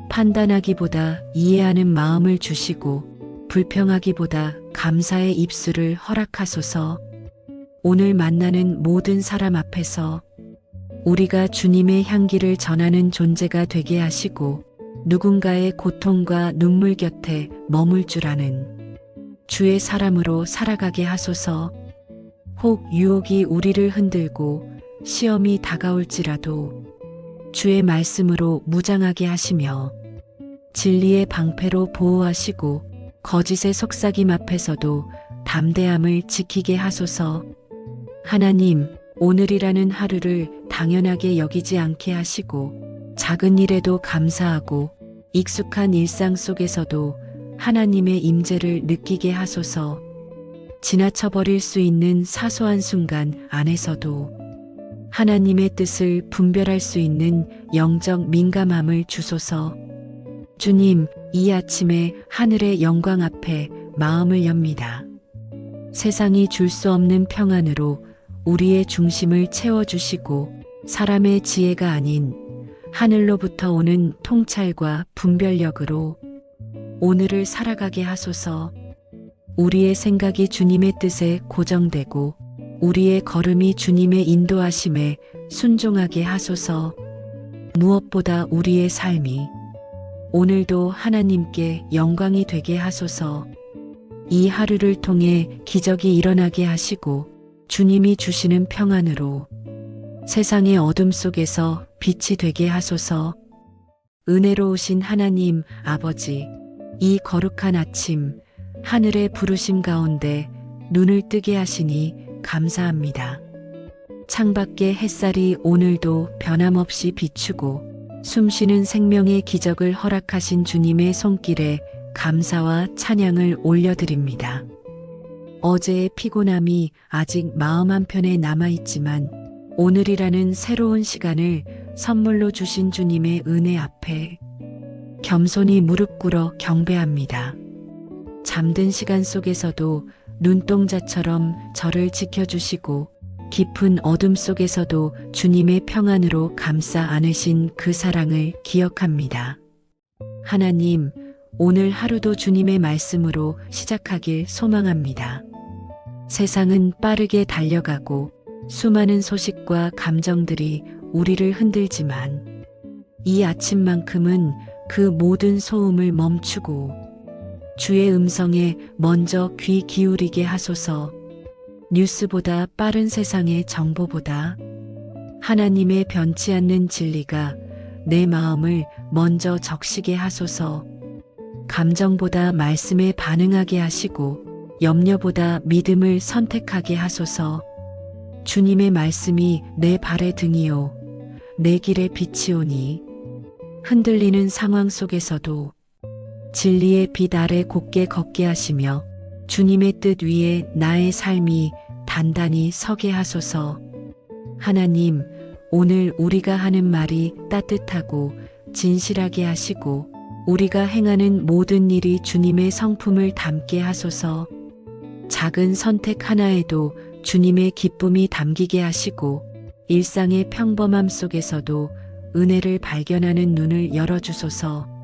판단하기보다 이해하는 마음을 주시고 불평하기보다 감사의 입술을 허락하소서. 오늘 만나는 모든 사람 앞에서 우리가 주님의 향기를 전하는 존재가 되게 하시고 누군가의 고통과 눈물 곁에 머물 줄 아는 주의 사람으로 살아가게 하소서. 혹 유혹이 우리를 흔들고 시험이 다가올지라도 주의 말씀으로 무장하게 하시며 진리의 방패로 보호하시고 거짓의 속삭임 앞에서도 담대함을 지키게 하소서. 하나님, 오늘이라는 하루를 당연하게 여기지 않게 하시고 작은 일에도 감사하고 익숙한 일상 속에서도 하나님의 임재를 느끼게 하소서. 지나쳐버릴 수 있는 사소한 순간 안에서도 하나님의 뜻을 분별할 수 있는 영적 민감함을 주소서. 주님, 이 아침에 하늘의 영광 앞에 마음을 엽니다. 세상이 줄 수 없는 평안으로 우리의 중심을 채워주시고 사람의 지혜가 아닌 하늘로부터 오는 통찰과 분별력으로 오늘을 살아가게 하소서. 우리의 생각이 주님의 뜻에 고정되고 우리의 걸음이 주님의 인도하심에 순종하게 하소서. 무엇보다 우리의 삶이 오늘도 하나님께 영광이 되게 하소서. 이 하루를 통해 기적이 일어나게 하시고 주님이 주시는 평안으로 세상의 어둠 속에서 빛이 되게 하소서. 은혜로우신 하나님 아버지, 이 거룩한 아침 하늘의 부르심 가운데 눈을 뜨게 하시니 감사합니다. 창밖의 햇살이 오늘도 변함없이 비추고 숨쉬는 생명의 기적을 허락하신 주님의 손길에 감사와 찬양을 올려드립니다. 어제의 피곤함이 아직 마음 한편에 남아있지만 오늘이라는 새로운 시간을 선물로 주신 주님의 은혜 앞에 겸손히 무릎 꿇어 경배합니다. 잠든 시간 속에서도 눈동자처럼 저를 지켜주시고 깊은 어둠 속에서도 주님의 평안으로 감싸 안으신 그 사랑을 기억합니다. 하나님, 오늘 하루도 주님의 말씀으로 시작하길 소망합니다. 세상은 빠르게 달려가고 수많은 소식과 감정들이 우리를 흔들지만 이 아침만큼은 그 모든 소음을 멈추고 주의 음성에 먼저 귀 기울이게 하소서. 뉴스보다 빠른 세상의 정보보다 하나님의 변치 않는 진리가 내 마음을 먼저 적시게 하소서. 감정보다 말씀에 반응하게 하시고 염려보다 믿음을 선택하게 하소서. 주님의 말씀이 내 발의 등이요 내 길의 빛이오니 흔들리는 상황 속에서도 진리의 빛 아래 곧게 걷게 하시며 주님의 뜻 위에 나의 삶이 단단히 서게 하소서. 하나님, 오늘 우리가 하는 말이 따뜻하고 진실하게 하시고 우리가 행하는 모든 일이 주님의 성품을 담게 하소서. 작은 선택 하나에도 주님의 기쁨이 담기게 하시고 일상의 평범함 속에서도 은혜를 발견하는 눈을 열어주소서.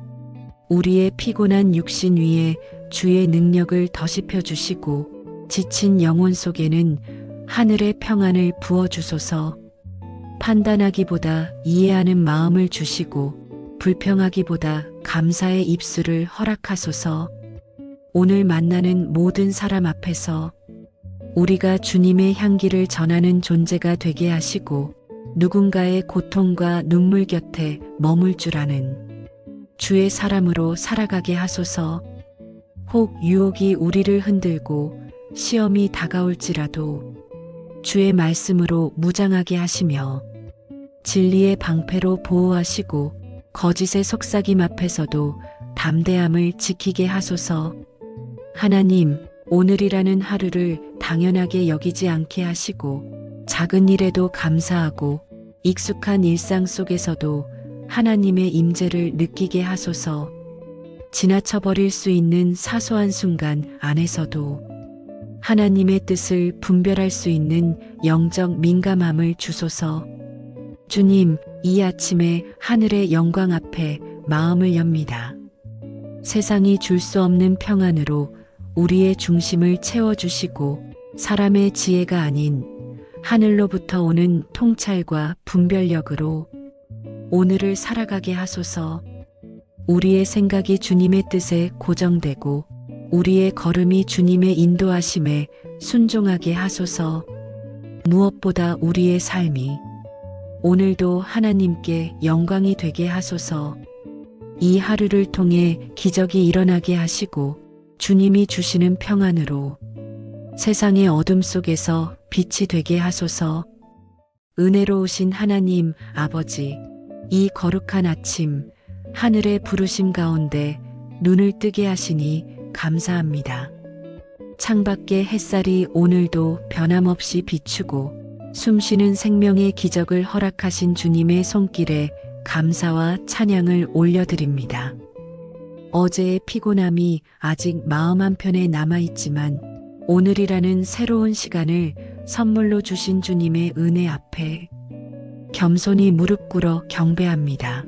우리의 피곤한 육신 위에 주의 능력을 더시펴 주시고 지친 영혼 속에는 하늘의 평안을 부어주소서. 판단하기보다 이해하는 마음을 주시고 불평하기보다 감사의 입술을 허락하소서. 오늘 만나는 모든 사람 앞에서 우리가 주님의 향기를 전하는 존재가 되게 하시고 누군가의 고통과 눈물 곁에 머물 줄 아는 주의 사람으로 살아가게 하소서. 혹 유혹이 우리를 흔들고 시험이 다가올지라도 주의 말씀으로 무장하게 하시며 진리의 방패로 보호하시고 거짓의 속삭임 앞에서도 담대함을 지키게 하소서. 하나님, 오늘이라는 하루를 당연하게 여기지 않게 하시고 작은 일에도 감사하고 익숙한 일상 속에서도 하나님의 임재를 느끼게 하소서. 지나쳐버릴 수 있는 사소한 순간 안에서도 하나님의 뜻을 분별할 수 있는 영적 민감함을 주소서. 주님, 이 아침에 하늘의 영광 앞에 마음을 엽니다. 세상이 줄 수 없는 평안으로 우리의 중심을 채워주시고 사람의 지혜가 아닌 하늘로부터 오는 통찰과 분별력으로 오늘을 살아가게 하소서. 우리의 생각이 주님의 뜻에 고정되고 우리의 걸음이 주님의 인도하심에 순종하게 하소서. 무엇보다 우리의 삶이 오늘도 하나님께 영광이 되게 하소서. 이 하루를 통해 기적이 일어나게 하시고 주님이 주시는 평안으로 세상의 어둠 속에서 빛이 되게 하소서. 은혜로우신 하나님 아버지, 이 거룩한 아침 하늘의 부르심 가운데 눈을 뜨게 하시니 감사합니다. 창밖의 햇살이 오늘도 변함없이 비추고 숨쉬는 생명의 기적을 허락하신 주님의 손길에 감사와 찬양을 올려드립니다. 어제의 피곤함이 아직 마음 한편에 남아있지만 오늘이라는 새로운 시간을 선물로 주신 주님의 은혜 앞에 겸손히 무릎 꿇어 경배합니다.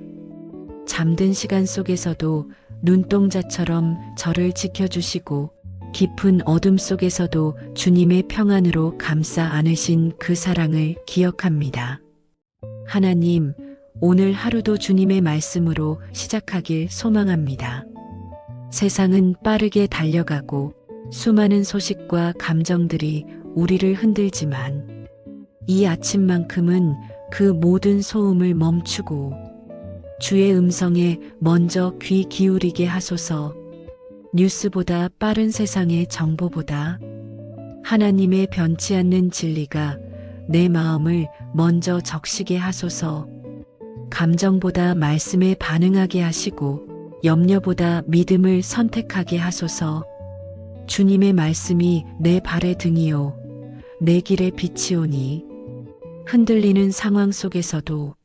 잠든 시간 속에서도 눈동자처럼 저를 지켜주시고 깊은 어둠 속에서도 주님의 평안으로 감싸 안으신 그 사랑을 기억합니다. 하나님, 오늘 하루도 주님의 말씀으로 시작하길 소망합니다. 세상은 빠르게 달려가고 수많은 소식과 감정들이 우리를 흔들지만 이 아침만큼은 그 모든 소음을 멈추고 주의 음성에 먼저 귀 기울이게 하소서. 뉴스보다 빠른 세상의 정보보다 하나님의 변치 않는 진리가 내 마음을 먼저 적시게 하소서. 감정보다 말씀에 반응하게 하시고 염려보다 믿음을 선택하게 하소서. 주님의 말씀이 내 발의 등이요 내 길의 빛이오니 흔들리는 상황 속에서도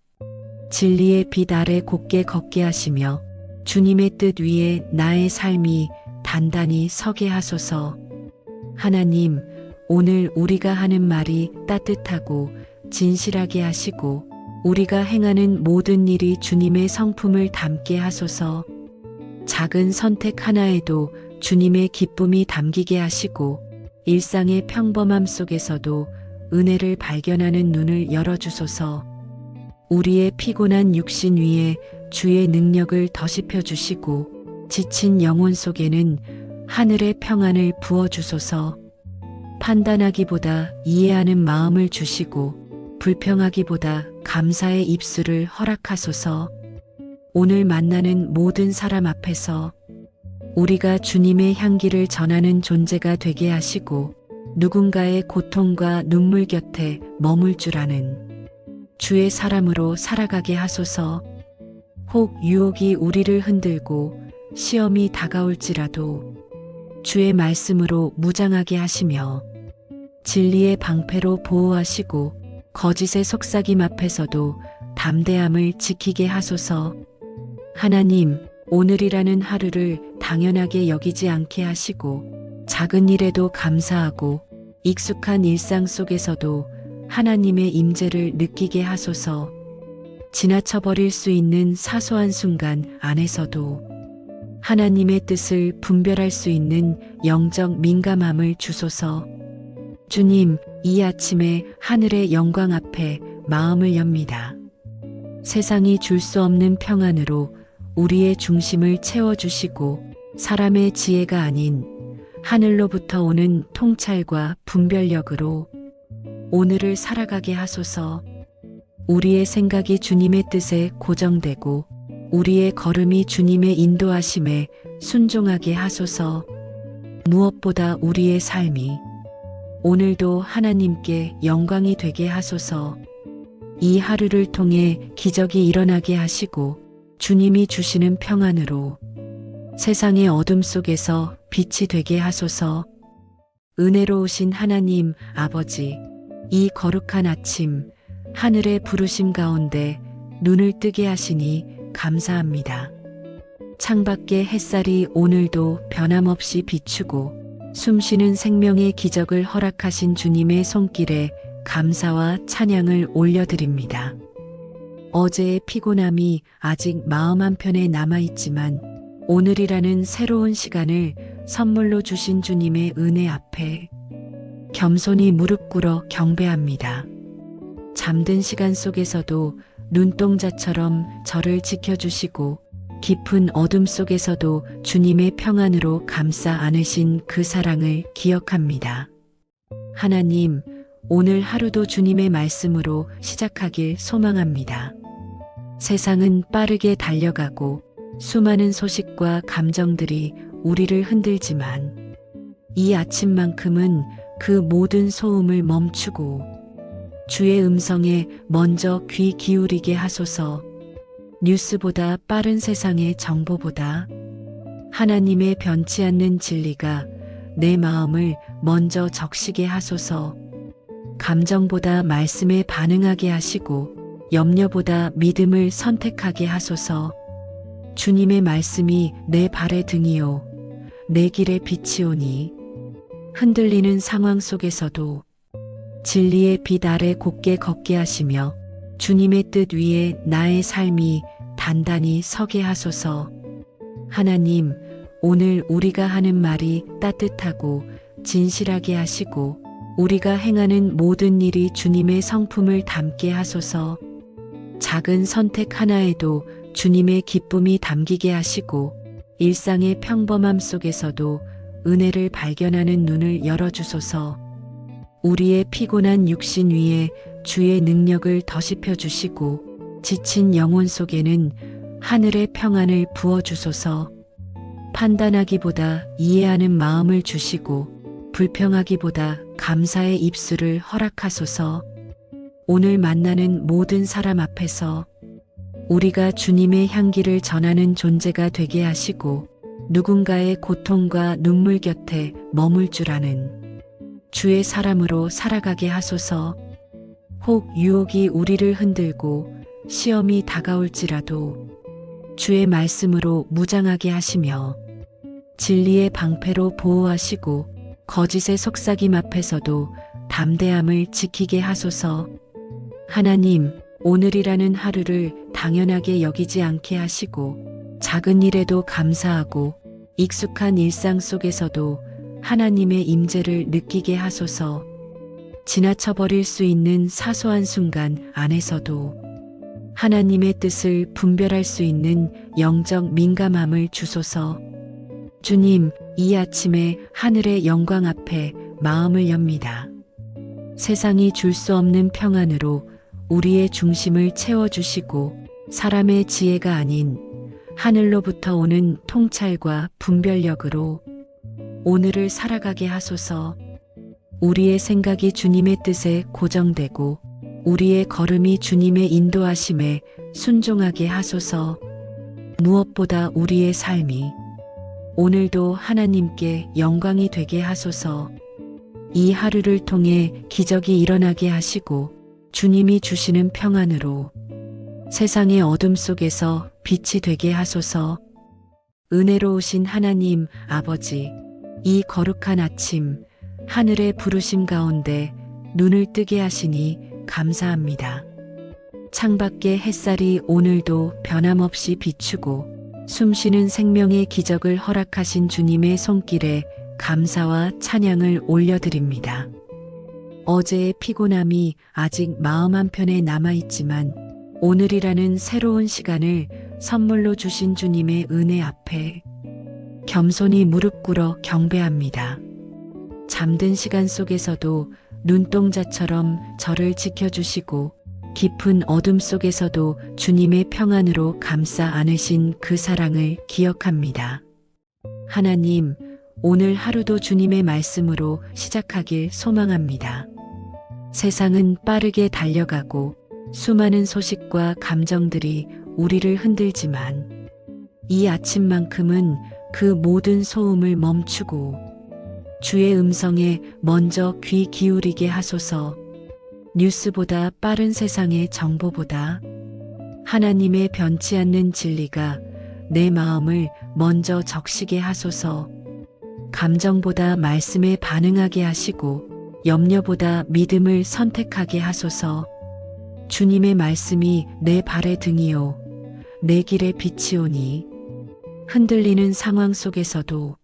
진리의 빛 아래 곧게 걷게 하시며 주님의 뜻 위에 나의 삶이 단단히 서게 하소서. 하나님, 오늘 우리가 하는 말이 따뜻하고 진실하게 하시고 우리가 행하는 모든 일이 주님의 성품을 담게 하소서. 작은 선택 하나에도 주님의 기쁨이 담기게 하시고 일상의 평범함 속에서도 은혜를 발견하는 눈을 열어주소서. 우리의 피곤한 육신 위에 주의 능력을 더시펴 주시고 지친 영혼 속에는 하늘의 평안을 부어주소서. 판단하기보다 이해하는 마음을 주시고 불평하기보다 감사의 입술을 허락하소서. 오늘 만나는 모든 사람 앞에서 우리가 주님의 향기를 전하는 존재가 되게 하시고 누군가의 고통과 눈물 곁에 머물 줄 아는 주의 사람으로 살아가게 하소서. 혹 유혹이 우리를 흔들고 시험이 다가올지라도 주의 말씀으로 무장하게 하시며 진리의 방패로 보호하시고 거짓의 속삭임 앞에서도 담대함을 지키게 하소서. 하나님, 오늘이라는 하루를 당연하게 여기지 않게 하시고 작은 일에도 감사하고 익숙한 일상 속에서도 하나님의 임재를 느끼게 하소서. 지나쳐버릴 수 있는 사소한 순간 안에서도 하나님의 뜻을 분별할 수 있는 영적 민감함을 주소서. 주님, 이 아침에 하늘의 영광 앞에 마음을 엽니다. 세상이 줄 수 없는 평안으로 우리의 중심을 채워주시고 사람의 지혜가 아닌 하늘로부터 오는 통찰과 분별력으로 오늘을 살아가게 하소서. 우리의 생각이 주님의 뜻에 고정되고 우리의 걸음이 주님의 인도하심에 순종하게 하소서. 무엇보다 우리의 삶이 오늘도 하나님께 영광이 되게 하소서. 이 하루를 통해 기적이 일어나게 하시고 주님이 주시는 평안으로 세상의 어둠 속에서 빛이 되게 하소서. 은혜로우신 하나님 아버지, 이 거룩한 아침 하늘의 부르심 가운데 눈을 뜨게 하시니 감사합니다. 창밖의 햇살이 오늘도 변함없이 비추고 숨쉬는 생명의 기적을 허락하신 주님의 손길에 감사와 찬양을 올려드립니다. 어제의 피곤함이 아직 마음 한편에 남아있지만 오늘이라는 새로운 시간을 선물로 주신 주님의 은혜 앞에 겸손히 무릎 꿇어 경배합니다. 잠든 시간 속에서도 눈동자처럼 저를 지켜주시고 깊은 어둠 속에서도 주님의 평안으로 감싸 안으신 그 사랑을 기억합니다. 하나님, 오늘 하루도 주님의 말씀으로 시작하길 소망합니다. 세상은 빠르게 달려가고 수많은 소식과 감정들이 우리를 흔들지만 이 아침만큼은 그 모든 소음을 멈추고 주의 음성에 먼저 귀 기울이게 하소서. 뉴스보다 빠른 세상의 정보보다 하나님의 변치 않는 진리가 내 마음을 먼저 적시게 하소서. 감정보다 말씀에 반응하게 하시고 염려보다 믿음을 선택하게 하소서. 주님의 말씀이 내 발의 등이요 내 길의 빛이오니 흔들리는 상황 속에서도 진리의 빛 아래 곧게 걷게 하시며 주님의 뜻 위에 나의 삶이 단단히 서게 하소서. 하나님, 오늘 우리가 하는 말이 따뜻하고 진실하게 하시고 우리가 행하는 모든 일이 주님의 성품을 담게 하소서. 작은 선택 하나에도 주님의 기쁨이 담기게 하시고 일상의 평범함 속에서도 은혜를 발견하는 눈을 열어주소서. 우리의 피곤한 육신 위에 주의 능력을 더시펴 주시고 지친 영혼 속에는 하늘의 평안을 부어주소서. 판단하기보다 이해하는 마음을 주시고 불평하기보다 감사의 입술을 허락하소서. 오늘 만나는 모든 사람 앞에서 우리가 주님의 향기를 전하는 존재가 되게 하시고 누군가의 고통과 눈물 곁에 머물 줄 아는 주의 사람으로 살아가게 하소서. 혹 유혹이 우리를 흔들고 시험이 다가올지라도 주의 말씀으로 무장하게 하시며 진리의 방패로 보호하시고 거짓의 속삭임 앞에서도 담대함을 지키게 하소서. 하나님, 오늘이라는 하루를 당연하게 여기지 않게 하시고 작은 일에도 감사하고 익숙한 일상 속에서도 하나님의 임재를 느끼게 하소서. 지나쳐버릴 수 있는 사소한 순간 안에서도 하나님의 뜻을 분별할 수 있는 영적 민감함을 주소서. 주님, 이 아침에 하늘의 영광 앞에 마음을 엽니다. 세상이 줄 수 없는 평안으로 우리의 중심을 채워주시고 사람의 지혜가 아닌 하늘로부터 오는 통찰과 분별력으로 오늘을 살아가게 하소서. 우리의 생각이 주님의 뜻에 고정되고 우리의 걸음이 주님의 인도하심에 순종하게 하소서. 무엇보다 우리의 삶이 오늘도 하나님께 영광이 되게 하소서. 이 하루를 통해 기적이 일어나게 하시고 주님이 주시는 평안으로 세상의 어둠 속에서 빛이 되게 하소서. 은혜로우신 하나님 아버지, 이 거룩한 아침 하늘의 부르심 가운데 눈을 뜨게 하시니 감사합니다. 창밖의 햇살이 오늘도 변함없이 비추고 숨쉬는 생명의 기적을 허락하신 주님의 손길에 감사와 찬양을 올려드립니다. 어제의 피곤함이 아직 마음 한편에 남아있지만 오늘이라는 새로운 시간을 선물로 주신 주님의 은혜 앞에 겸손히 무릎 꿇어 경배합니다. 잠든 시간 속에서도 눈동자처럼 저를 지켜주시고 깊은 어둠 속에서도 주님의 평안으로 감싸 안으신 그 사랑을 기억합니다. 하나님, 오늘 하루도 주님의 말씀으로 시작하길 소망합니다. 세상은 빠르게 달려가고 수많은 소식과 감정들이 우리를 흔들지만 이 아침만큼은 그 모든 소음을 멈추고 주의 음성에 먼저 귀 기울이게 하소서. 뉴스보다 빠른 세상의 정보보다 하나님의 변치 않는 진리가 내 마음을 먼저 적시게 하소서. 감정보다 말씀에 반응하게 하시고 염려보다 믿음을 선택하게 하소서. 주님의 말씀이 내 발의 등이요 내 길의 빛이오니 흔들리는 상황 속에서도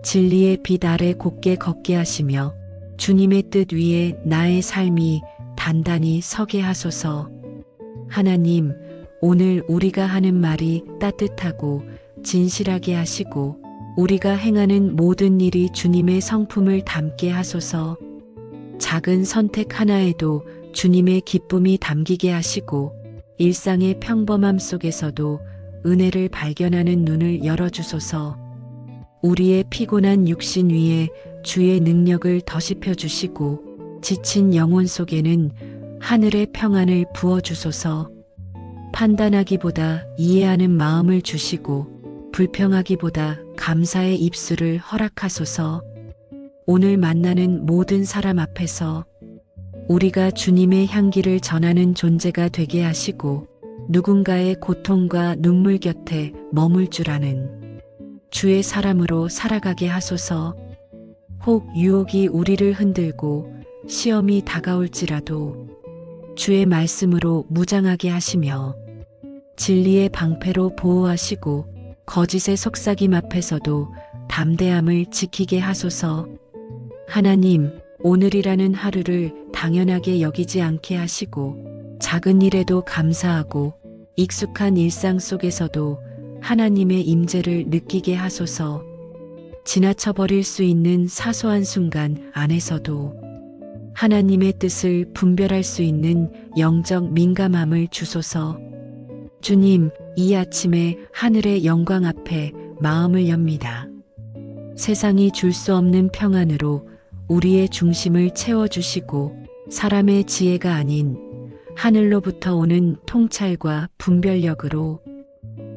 진리의 빛 아래 곧게 걷게 하시며 주님의 뜻 위에 나의 삶이 단단히 서게 하소서. 하나님, 오늘 우리가 하는 말이 따뜻하고 진실하게 하시고 우리가 행하는 모든 일이 주님의 성품을 담게 하소서. 작은 선택 하나에도 주님의 기쁨이 담기게 하시고 일상의 평범함 속에서도 은혜를 발견하는 눈을 열어주소서. 우리의 피곤한 육신 위에 주의 능력을 더시펴 주시고 지친 영혼 속에는 하늘의 평안을 부어주소서. 판단하기보다 이해하는 마음을 주시고 불평하기보다 감사의 입술을 허락하소서. 오늘 만나는 모든 사람 앞에서 우리가 주님의 향기를 전하는 존재가 되게 하시고 누군가의 고통과 눈물 곁에 머물 줄 아는 주의 사람으로 살아가게 하소서. 혹 유혹이 우리를 흔들고 시험이 다가올지라도 주의 말씀으로 무장하게 하시며 진리의 방패로 보호하시고 거짓의 속삭임 앞에서도 담대함을 지키게 하소서. 하나님, 오늘이라는 하루를 당연하게 여기지 않게 하시고 작은 일에도 감사하고 익숙한 일상 속에서도 하나님의 임재를 느끼게 하소서. 지나쳐버릴 수 있는 사소한 순간 안에서도 하나님의 뜻을 분별할 수 있는 영적 민감함을 주소서. 주님, 이 아침에 하늘의 영광 앞에 마음을 엽니다. 세상이 줄 수 없는 평안으로 우리의 중심을 채워주시고 사람의 지혜가 아닌 하늘로부터 오는 통찰과 분별력으로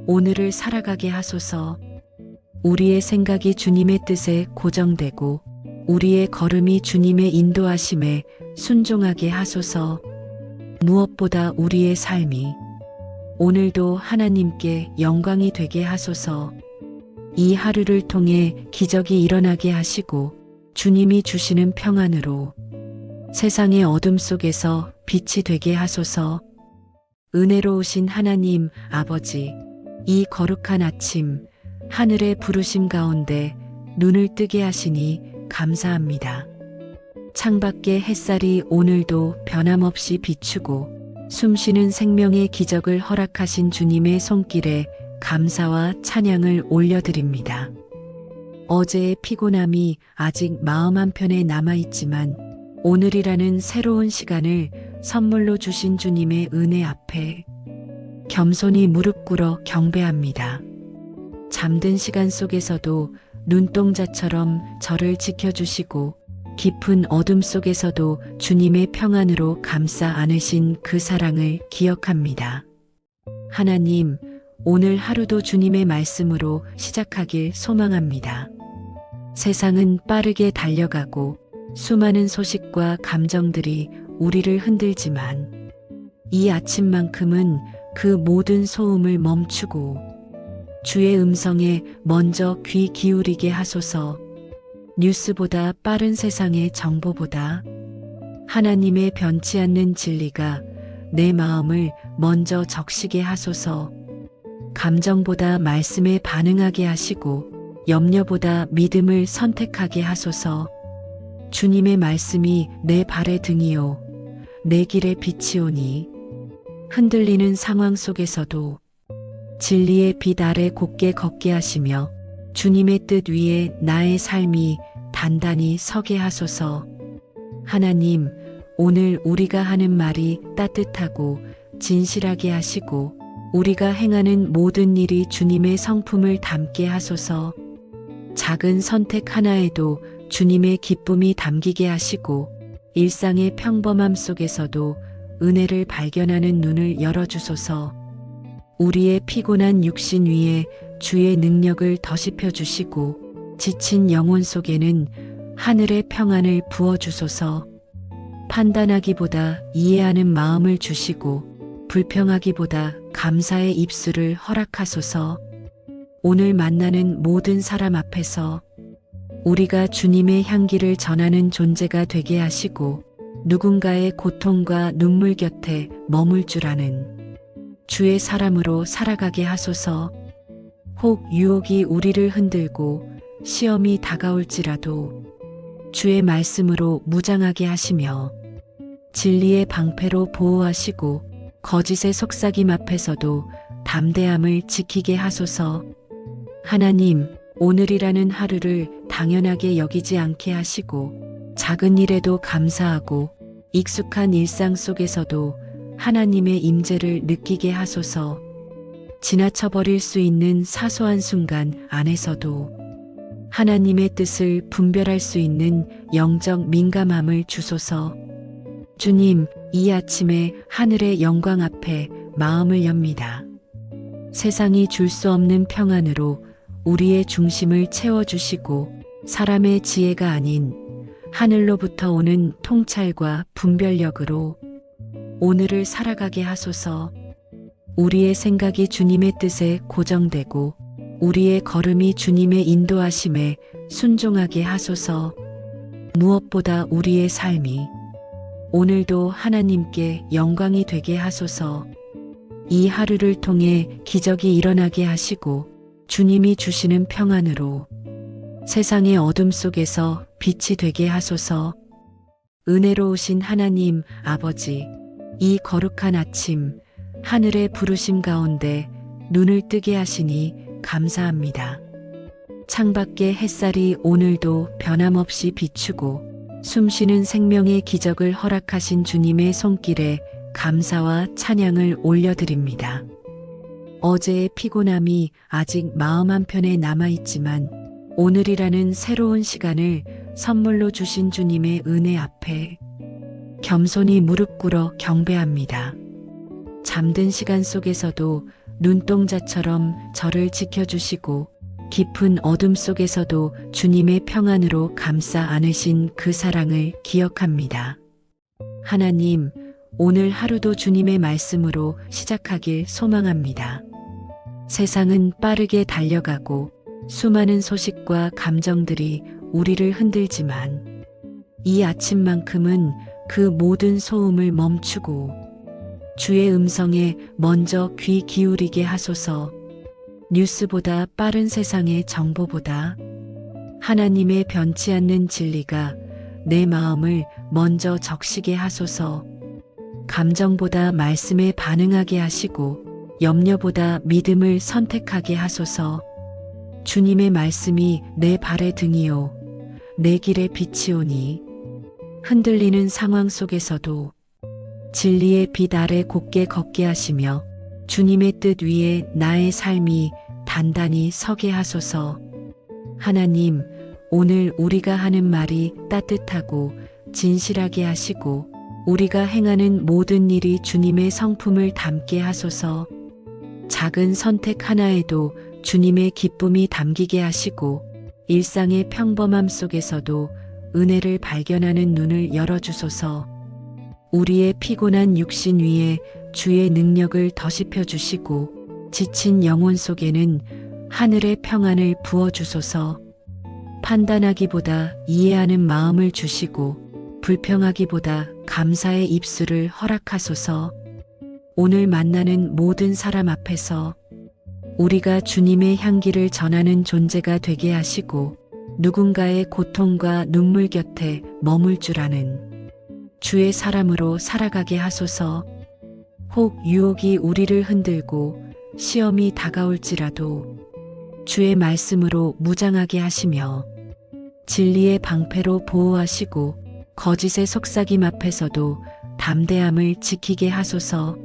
오늘을 살아가게 하소서. 우리의 생각이 주님의 뜻에 고정되고 우리의 걸음이 주님의 인도하심에 순종하게 하소서. 무엇보다 우리의 삶이 오늘도 하나님께 영광이 되게 하소서. 이 하루를 통해 기적이 일어나게 하시고 주님이 주시는 평안으로 세상의 어둠 속에서 빛이 되게 하소서. 은혜로우신 하나님 아버지, 이 거룩한 아침 하늘의 부르심 가운데 눈을 뜨게 하시니 감사합니다. 창밖의 햇살이 오늘도 변함없이 비추고 숨쉬는 생명의 기적을 허락하신 주님의 손길에 감사와 찬양을 올려드립니다. 어제의 피곤함이 아직 마음 한편에 남아있지만 오늘이라는 새로운 시간을 선물로 주신 주님의 은혜 앞에 겸손히 무릎 꿇어 경배합니다. 잠든 시간 속에서도 눈동자처럼 저를 지켜주시고 깊은 어둠 속에서도 주님의 평안으로 감싸 안으신 그 사랑을 기억합니다. 하나님, 오늘 하루도 주님의 말씀으로 시작하길 소망합니다. 세상은 빠르게 달려가고 수많은 소식과 감정들이 우리를 흔들지만 이 아침만큼은 그 모든 소음을 멈추고 주의 음성에 먼저 귀 기울이게 하소서. 뉴스보다 빠른 세상의 정보보다 하나님의 변치 않는 진리가 내 마음을 먼저 적시게 하소서. 감정보다 말씀에 반응하게 하시고 염려보다 믿음을 선택하게 하소서. 주님의 말씀이 내 발의 등이요 내 길의 빛이오니 흔들리는 상황 속에서도 진리의 빛 아래 곧게 걷게 하시며 주님의 뜻 위에 나의 삶이 단단히 서게 하소서. 하나님, 오늘 우리가 하는 말이 따뜻하고 진실하게 하시고 우리가 행하는 모든 일이 주님의 성품을 담게 하소서. 작은 선택 하나에도 주님의 기쁨이 담기게 하시고 일상의 평범함 속에서도 은혜를 발견하는 눈을 열어주소서. 우리의 피곤한 육신 위에 주의 능력을 더시펴 주시고 지친 영혼 속에는 하늘의 평안을 부어주소서. 판단하기보다 이해하는 마음을 주시고 불평하기보다 감사의 입술을 허락하소서. 오늘 만나는 모든 사람 앞에서 우리가 주님의 향기를 전하는 존재가 되게 하시고 누군가의 고통과 눈물 곁에 머물 줄 아는 주의 사람으로 살아가게 하소서. 혹 유혹이 우리를 흔들고 시험이 다가올지라도 주의 말씀으로 무장하게 하시며 진리의 방패로 보호하시고 거짓의 속삭임 앞에서도 담대함을 지키게 하소서. 하나님, 오늘이라는 하루를 당연하게 여기지 않게 하시고 작은 일에도 감사하고 익숙한 일상 속에서도 하나님의 임재를 느끼게 하소서. 지나쳐버릴 수 있는 사소한 순간 안에서도 하나님의 뜻을 분별할 수 있는 영적 민감함을 주소서. 주님, 이 아침에 하늘의 영광 앞에 마음을 엽니다. 세상이 줄 수 없는 평안으로 우리의 중심을 채워주시고 사람의 지혜가 아닌 하늘로부터 오는 통찰과 분별력으로 오늘을 살아가게 하소서. 우리의 생각이 주님의 뜻에 고정되고 우리의 걸음이 주님의 인도하심에 순종하게 하소서. 무엇보다 우리의 삶이 오늘도 하나님께 영광이 되게 하소서. 이 하루를 통해 기적이 일어나게 하시고 주님이 주시는 평안으로 세상의 어둠 속에서 빛이 되게 하소서. 은혜로우신 하나님 아버지, 이 거룩한 아침 하늘의 부르심 가운데 눈을 뜨게 하시니 감사합니다. 창밖의 햇살이 오늘도 변함없이 비추고 숨쉬는 생명의 기적을 허락하신 주님의 손길에 감사와 찬양을 올려드립니다. 어제의 피곤함이 아직 마음 한편에 남아있지만 오늘이라는 새로운 시간을 선물로 주신 주님의 은혜 앞에 겸손히 무릎 꿇어 경배합니다. 잠든 시간 속에서도 눈동자처럼 저를 지켜주시고 깊은 어둠 속에서도 주님의 평안으로 감싸 안으신 그 사랑을 기억합니다. 하나님, 오늘 하루도 주님의 말씀으로 시작하길 소망합니다. 세상은 빠르게 달려가고 수많은 소식과 감정들이 우리를 흔들지만 이 아침만큼은 그 모든 소음을 멈추고 주의 음성에 먼저 귀 기울이게 하소서. 뉴스보다 빠른 세상의 정보보다 하나님의 변치 않는 진리가 내 마음을 먼저 적시게 하소서. 감정보다 말씀에 반응하게 하시고 염려보다 믿음을 선택하게 하소서. 주님의 말씀이 내 발의 등이요 내 길의 빛이오니 흔들리는 상황 속에서도 진리의 빛 아래 곧게 걷게 하시며 주님의 뜻 위에 나의 삶이 단단히 서게 하소서. 하나님, 오늘 우리가 하는 말이 따뜻하고 진실하게 하시고 우리가 행하는 모든 일이 주님의 성품을 담게 하소서. 작은 선택 하나에도 주님의 기쁨이 담기게 하시고 일상의 평범함 속에서도 은혜를 발견하는 눈을 열어주소서. 우리의 피곤한 육신 위에 주의 능력을 더시펴 주시고 지친 영혼 속에는 하늘의 평안을 부어주소서. 판단하기보다 이해하는 마음을 주시고 불평하기보다 감사의 입술을 허락하소서. 오늘 만나는 모든 사람 앞에서 우리가 주님의 향기를 전하는 존재가 되게 하시고 누군가의 고통과 눈물 곁에 머물 줄 아는 주의 사람으로 살아가게 하소서. 혹 유혹이 우리를 흔들고 시험이 다가올지라도 주의 말씀으로 무장하게 하시며 진리의 방패로 보호하시고 거짓의 속삭임 앞에서도 담대함을 지키게 하소서.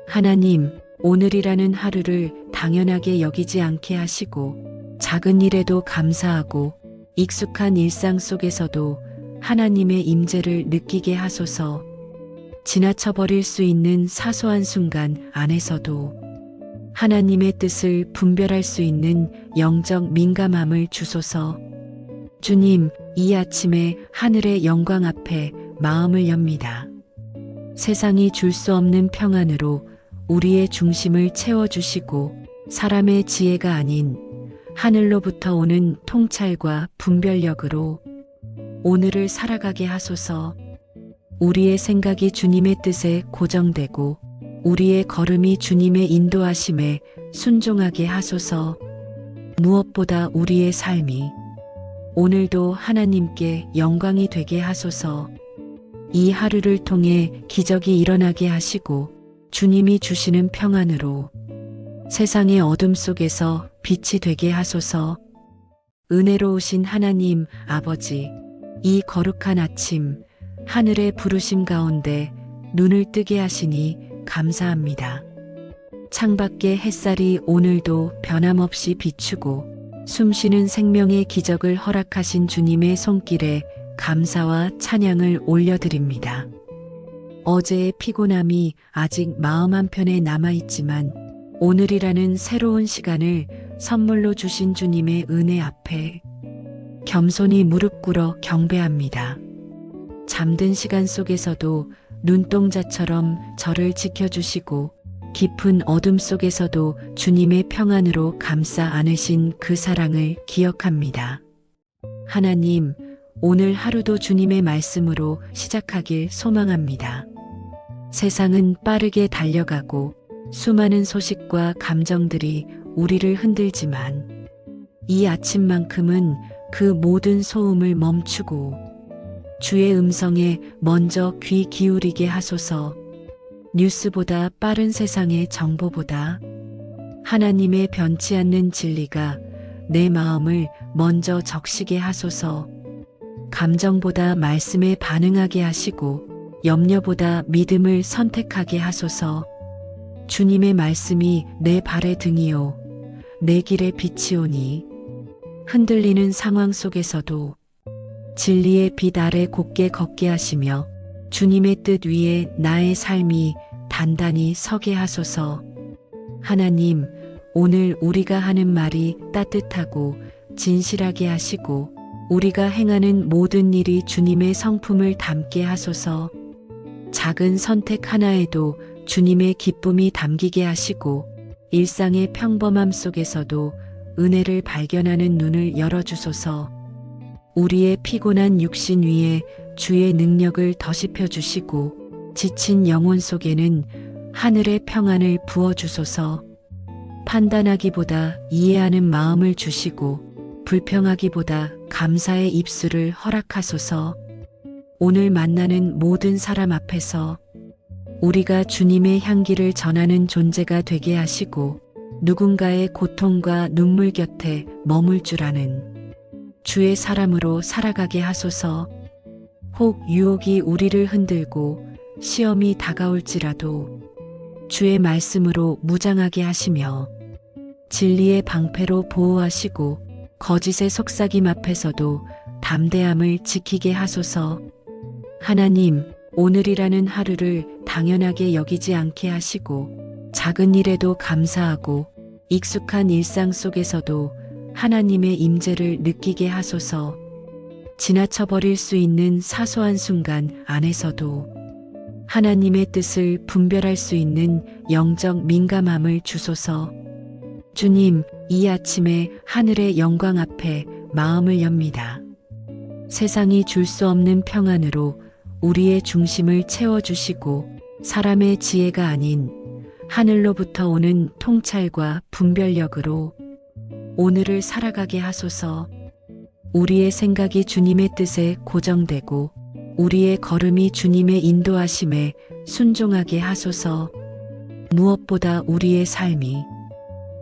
하나님, 오늘이라는 하루를 당연하게 여기지 않게 하시고 작은 일에도 감사하고 익숙한 일상 속에서도 하나님의 임재를 느끼게 하소서. 지나쳐버릴 수 있는 사소한 순간 안에서도 하나님의 뜻을 분별할 수 있는 영적 민감함을 주소서. 주님, 이 아침에 하늘의 영광 앞에 마음을 엽니다. 세상이 줄 수 없는 평안으로 우리의 중심을 채워주시고 사람의 지혜가 아닌 하늘로부터 오는 통찰과 분별력으로 오늘을 살아가게 하소서. 우리의 생각이 주님의 뜻에 고정되고 우리의 걸음이 주님의 인도하심에 순종하게 하소서. 무엇보다 우리의 삶이 오늘도 하나님께 영광이 되게 하소서. 이 하루를 통해 기적이 일어나게 하시고 주님이 주시는 평안으로 세상의 어둠 속에서 빛이 되게 하소서. 은혜로우신 하나님 아버지, 이 거룩한 아침 하늘의 부르심 가운데 눈을 뜨게 하시니 감사합니다. 창밖의 햇살이 오늘도 변함없이 비추고 숨쉬는 생명의 기적을 허락하신 주님의 손길에 감사와 찬양을 올려드립니다. 어제의 피곤함이 아직 마음 한편에 남아있지만 오늘이라는 새로운 시간을 선물로 주신 주님의 은혜 앞에 겸손히 무릎 꿇어 경배합니다. 잠든 시간 속에서도 눈동자처럼 저를 지켜주시고 깊은 어둠 속에서도 주님의 평안으로 감싸 안으신 그 사랑을 기억합니다. 하나님, 오늘 하루도 주님의 말씀으로 시작하길 소망합니다. 세상은 빠르게 달려가고 수많은 소식과 감정들이 우리를 흔들지만 이 아침만큼은 그 모든 소음을 멈추고 주의 음성에 먼저 귀 기울이게 하소서. 뉴스보다 빠른 세상의 정보보다 하나님의 변치 않는 진리가 내 마음을 먼저 적시게 하소서. 감정보다 말씀에 반응하게 하시고 염려보다 믿음을 선택하게 하소서. 주님의 말씀이 내 발의 등이요 내 길의 빛이오니 흔들리는 상황 속에서도 진리의 빛 아래 곧게 걷게 하시며 주님의 뜻 위에 나의 삶이 단단히 서게 하소서. 하나님, 오늘 우리가 하는 말이 따뜻하고 진실하게 하시고 우리가 행하는 모든 일이 주님의 성품을 담게 하소서. 작은 선택 하나에도 주님의 기쁨이 담기게 하시고 일상의 평범함 속에서도 은혜를 발견하는 눈을 열어주소서. 우리의 피곤한 육신 위에 주의 능력을 더시펴 주시고 지친 영혼 속에는 하늘의 평안을 부어주소서. 판단하기보다 이해하는 마음을 주시고 불평하기보다 감사의 입술을 허락하소서. 오늘 만나는 모든 사람 앞에서 우리가 주님의 향기를 전하는 존재가 되게 하시고 누군가의 고통과 눈물 곁에 머물 줄 아는 주의 사람으로 살아가게 하소서. 혹 유혹이 우리를 흔들고 시험이 다가올지라도 주의 말씀으로 무장하게 하시며 진리의 방패로 보호하시고 거짓의 속삭임 앞에서도 담대함을 지키게 하소서. 하나님, 오늘이라는 하루를 당연하게 여기지 않게 하시고 작은 일에도 감사하고 익숙한 일상 속에서도 하나님의 임재를 느끼게 하소서. 지나쳐버릴 수 있는 사소한 순간 안에서도 하나님의 뜻을 분별할 수 있는 영적 민감함을 주소서. 주님, 이 아침에 하늘의 영광 앞에 마음을 엽니다. 세상이 줄 수 없는 평안으로 우리의 중심을 채워주시고 사람의 지혜가 아닌 하늘로부터 오는 통찰과 분별력으로 오늘을 살아가게 하소서. 우리의 생각이 주님의 뜻에 고정되고 우리의 걸음이 주님의 인도하심에 순종하게 하소서. 무엇보다 우리의 삶이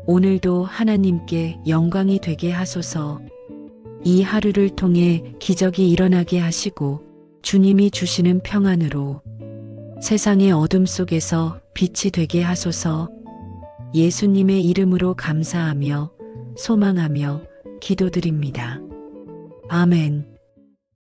오늘도 하나님께 영광이 되게 하소서. 이 하루를 통해 기적이 일어나게 하시고 주님이 주시는 평안으로 세상의 어둠 속에서 빛이 되게 하소서. 예수님의 이름으로 감사하며 소망하며 기도드립니다. 아멘.